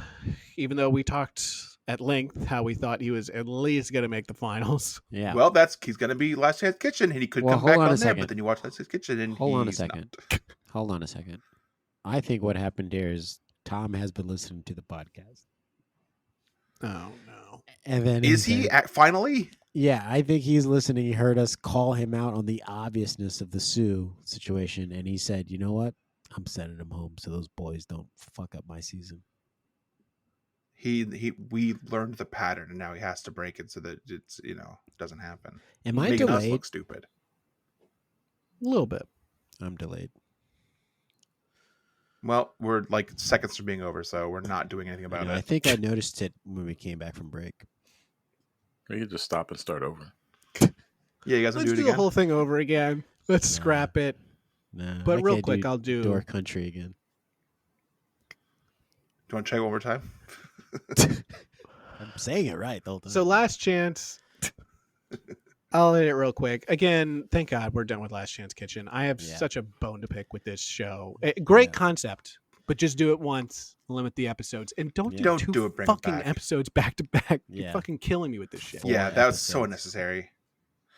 even though we talked at length how we thought he was at least going to make the finals. Yeah. Well, he's gonna be Last Chance Kitchen, and he could Well, come hold back on a on there. second. But then you watch Last Chance Kitchen, and Hold on a he's second. not. Hold on a second. I think what happened here is Tom has been listening to the podcast. Oh, no. And then Is he said- finally? Yeah, I think he's listening. He heard us call him out on the obviousness of the Sue situation, and he said, "You know what? I'm sending him home so those boys don't fuck up my season." We learned the pattern, and now he has to break it so that it's doesn't happen. Am I Making us delayed? look stupid. A little bit. I'm delayed. Well, we're like seconds from being over, so we're not doing anything about I it. think I noticed it when we came back from break. We could just stop and start over. Yeah, you guys want Let's to do do it the again? whole thing over again. Let's Nah. scrap it. Nah, But I real can't quick, do I'll do. Door Country again. Do you want to try it one more time? I'm saying it right the whole time. So Last Chance. I'll hit it real quick. Again, thank God we're done with Last Chance Kitchen. I have Yeah. such a bone to pick with this show. Great Yeah. concept, but just do it once. Limit the episodes, and don't Yeah. do Don't two do it, bring it fucking back. episodes back to back. You're Yeah. fucking killing me with this shit. Four Yeah, that was so episodes. unnecessary.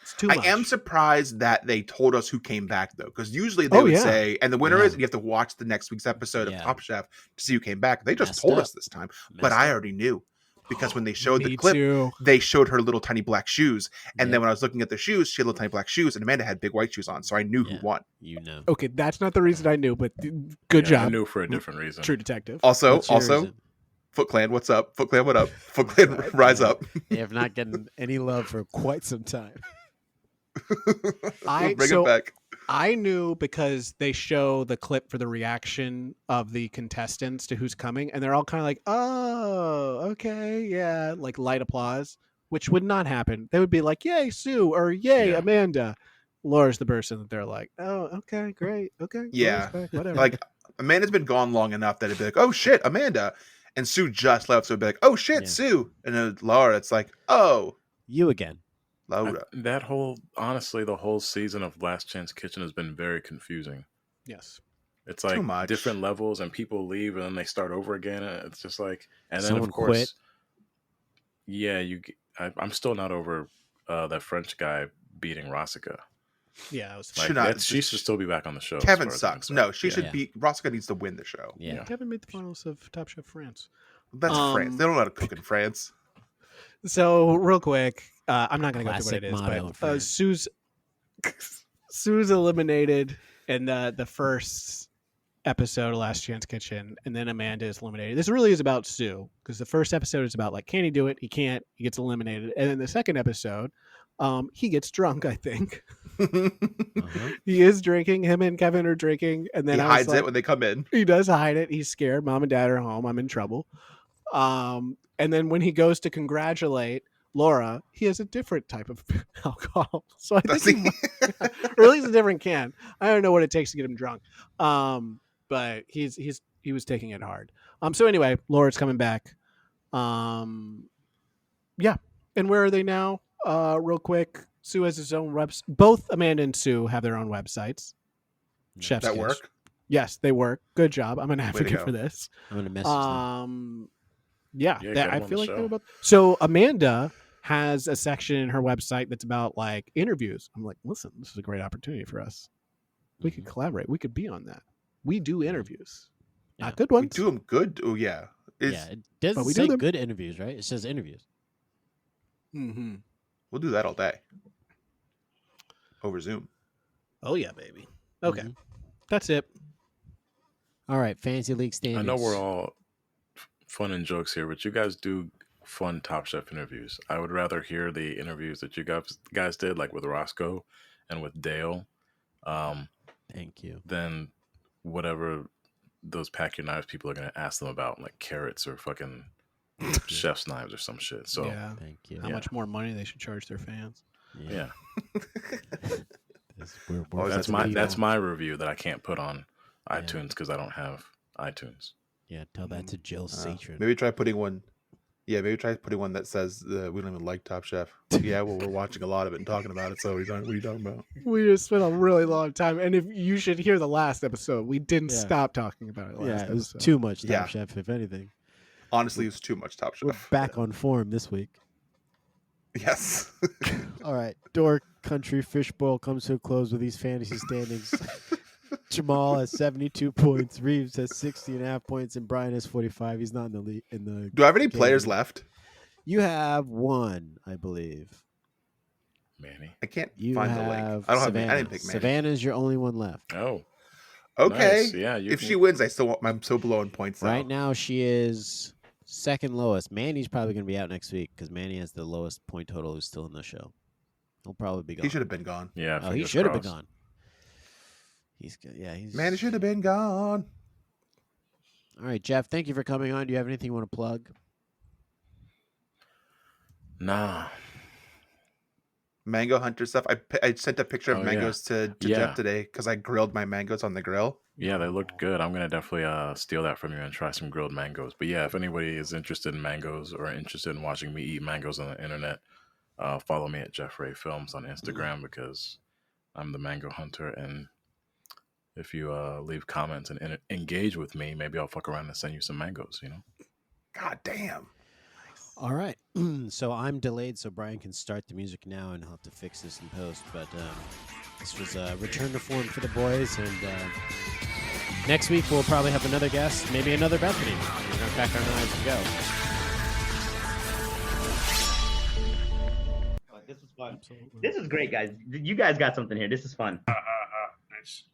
It's too much. I am surprised that they told us who came back though, because usually they Oh, would yeah. say, and the winner Yeah. is, you have to watch the next week's episode Yeah. of Top Chef to see who came back. They just Messed told up. us this time, but Messed I up. already knew because when they showed the Me clip, too. they showed her little tiny black shoes, and Yep. then when I was looking at the shoes, she had little tiny black shoes, and Amanda had big white shoes on, so I knew Yeah. who won. You know. Okay, that's not the reason I knew, but good Yeah, I job, knew for a different reason. True Detective. Also, What's your reason? Foot Clan, what's up? Foot Clan, what up? Foot Clan, rise up. They have not gotten any love for quite some time. I- Bring so- it back. I knew because they show the clip for the reaction of the contestants to who's coming, and they're all kind of like, "Oh, okay, yeah," like light applause, which would not happen. They would be like, "Yay, Sue!" or "Yay, Yeah. Amanda." Laura's the person that they're like, "Oh, okay, great, okay, Yeah. Laura's back, whatever." Like Amanda's been gone long enough that it'd be like, oh shit, Amanda, and Sue just left, so it'd be like, oh shit, Yeah. Sue, and then Laura, it's like, oh, You again. Laura. Honestly, the whole season of Last Chance Kitchen has been very confusing. yes, It's Too like much. different levels, and people leave, and then they start over again. And it's just like, and then Someone of course, quit. yeah, I'm still not over that French guy beating Rosica. yeah, it was Like, Should not- she should still be back on the show. as Kevin far as I'm sucks. concerned. No, she Yeah. should Yeah. be. Roscoe needs to win the show. Yeah. Yeah. Kevin made the finals of Top Chef France. That's France. They don't know how to cook in France. So real quick, I'm not going to go through what Classic it is, motto in but France. Sue's eliminated in the first episode of Last Chance Kitchen, and then Amanda is eliminated. This really is about Sue because the first episode is about like, can he do it? He can't. He gets eliminated, and then the second episode, he gets drunk. I think Uh-huh. he is drinking. Him and Kevin are drinking, and then He I was hides like, it when they come in. he does hide it. He's scared. Mom and dad are home. I'm in trouble. And then when he goes to congratulate Laura, he has a different type of alcohol. So I Does think he? or at least a different can. I don't know what it takes to get him drunk. But he was taking it hard. So anyway, Laura's coming back. Yeah. And where are they now? Real quick. Sue has his own website. Both Amanda and Sue have their own websites. Chef's That Kiss. work? Yes, they work. Good job. I'm an to advocate go. for this. I'm gonna message them. Yeah, Yeah, that, get I him on feel the like they're show. about. So Amanda has a section in her website that's about like interviews. I'm like, listen, this is a great opportunity for us. We could collaborate. We could be on that. We do interviews, Yeah. not good We ones. do them good. Oh yeah. Yeah, it doesn't but we do say them. good interviews, right? It says interviews. Mm-hmm. We'll do that all day. Over Zoom. Oh yeah, baby. Okay, that's it. All right, Fantasy League I standings. know we're all fun and jokes here, but you guys do fun Top Chef interviews. I would rather hear the interviews that you guys did, like with Roscoe and with Dale, Thank you. than whatever those pack your knives people are going to ask them about, like carrots or fucking chef's knives or some shit. So Yeah. Thank you. How much more money they should charge their fans? yeah. That's my review that I can't put on iTunes because I don't have iTunes. Yeah, tell that to Jill Satron. Maybe try putting one. Yeah, maybe try putting one that says we don't even like Top Chef. Yeah, well, we're watching a lot of it and talking about it. So what are you talking about? We just spent a really long time, and if you should hear the last episode, we didn't stop talking about it. It was too much Top Chef, if anything. Honestly, it's too much Top Chef. We're back on form this week. Yes. All right, Door Country Fishbowl comes to a close with these fantasy standings. Jamal has 72 points, Reaves has 60.5 points, and Bryan has 45. He's not in the league. Do I have any players left? You have one, I believe. Manny. I can't You find the have link. I don't Savannah. have. I didn't pick Manny. Savannah's your only one left. Oh. Okay. Nice. Yeah. If she wins, I'm so below in points. Right now, she is second lowest. Manny's probably going to be out next week because Manny has the lowest point total. Who's still in the show? He'll probably be gone. He should have been gone. Yeah. Oh, he should have been gone. He's Man, he should have been gone. All right, Jeff. Thank you for coming on. Do you have anything you want to plug? Nah. Mango Hunter stuff. I sent a picture of mangoes to Jeff today because I grilled my mangoes on the grill. Yeah, they looked good. I'm gonna definitely steal that from you and try some grilled mangoes. But yeah, if anybody is interested in mangoes or interested in watching me eat mangoes on the internet, follow me at Jeff Ray Films on Instagram because I'm the mango hunter. And if you leave comments and engage with me, maybe I'll fuck around and send you some mangoes. You know. God damn. All right. So I'm delayed so Bryan can start the music now, and I'll have to fix this in post. But this was a return to form for the boys. And next week we'll probably have another guest, maybe another Bethany. We're going to crack our knives and go. This is fun. This is great, guys. You guys got something here. This is fun. Nice.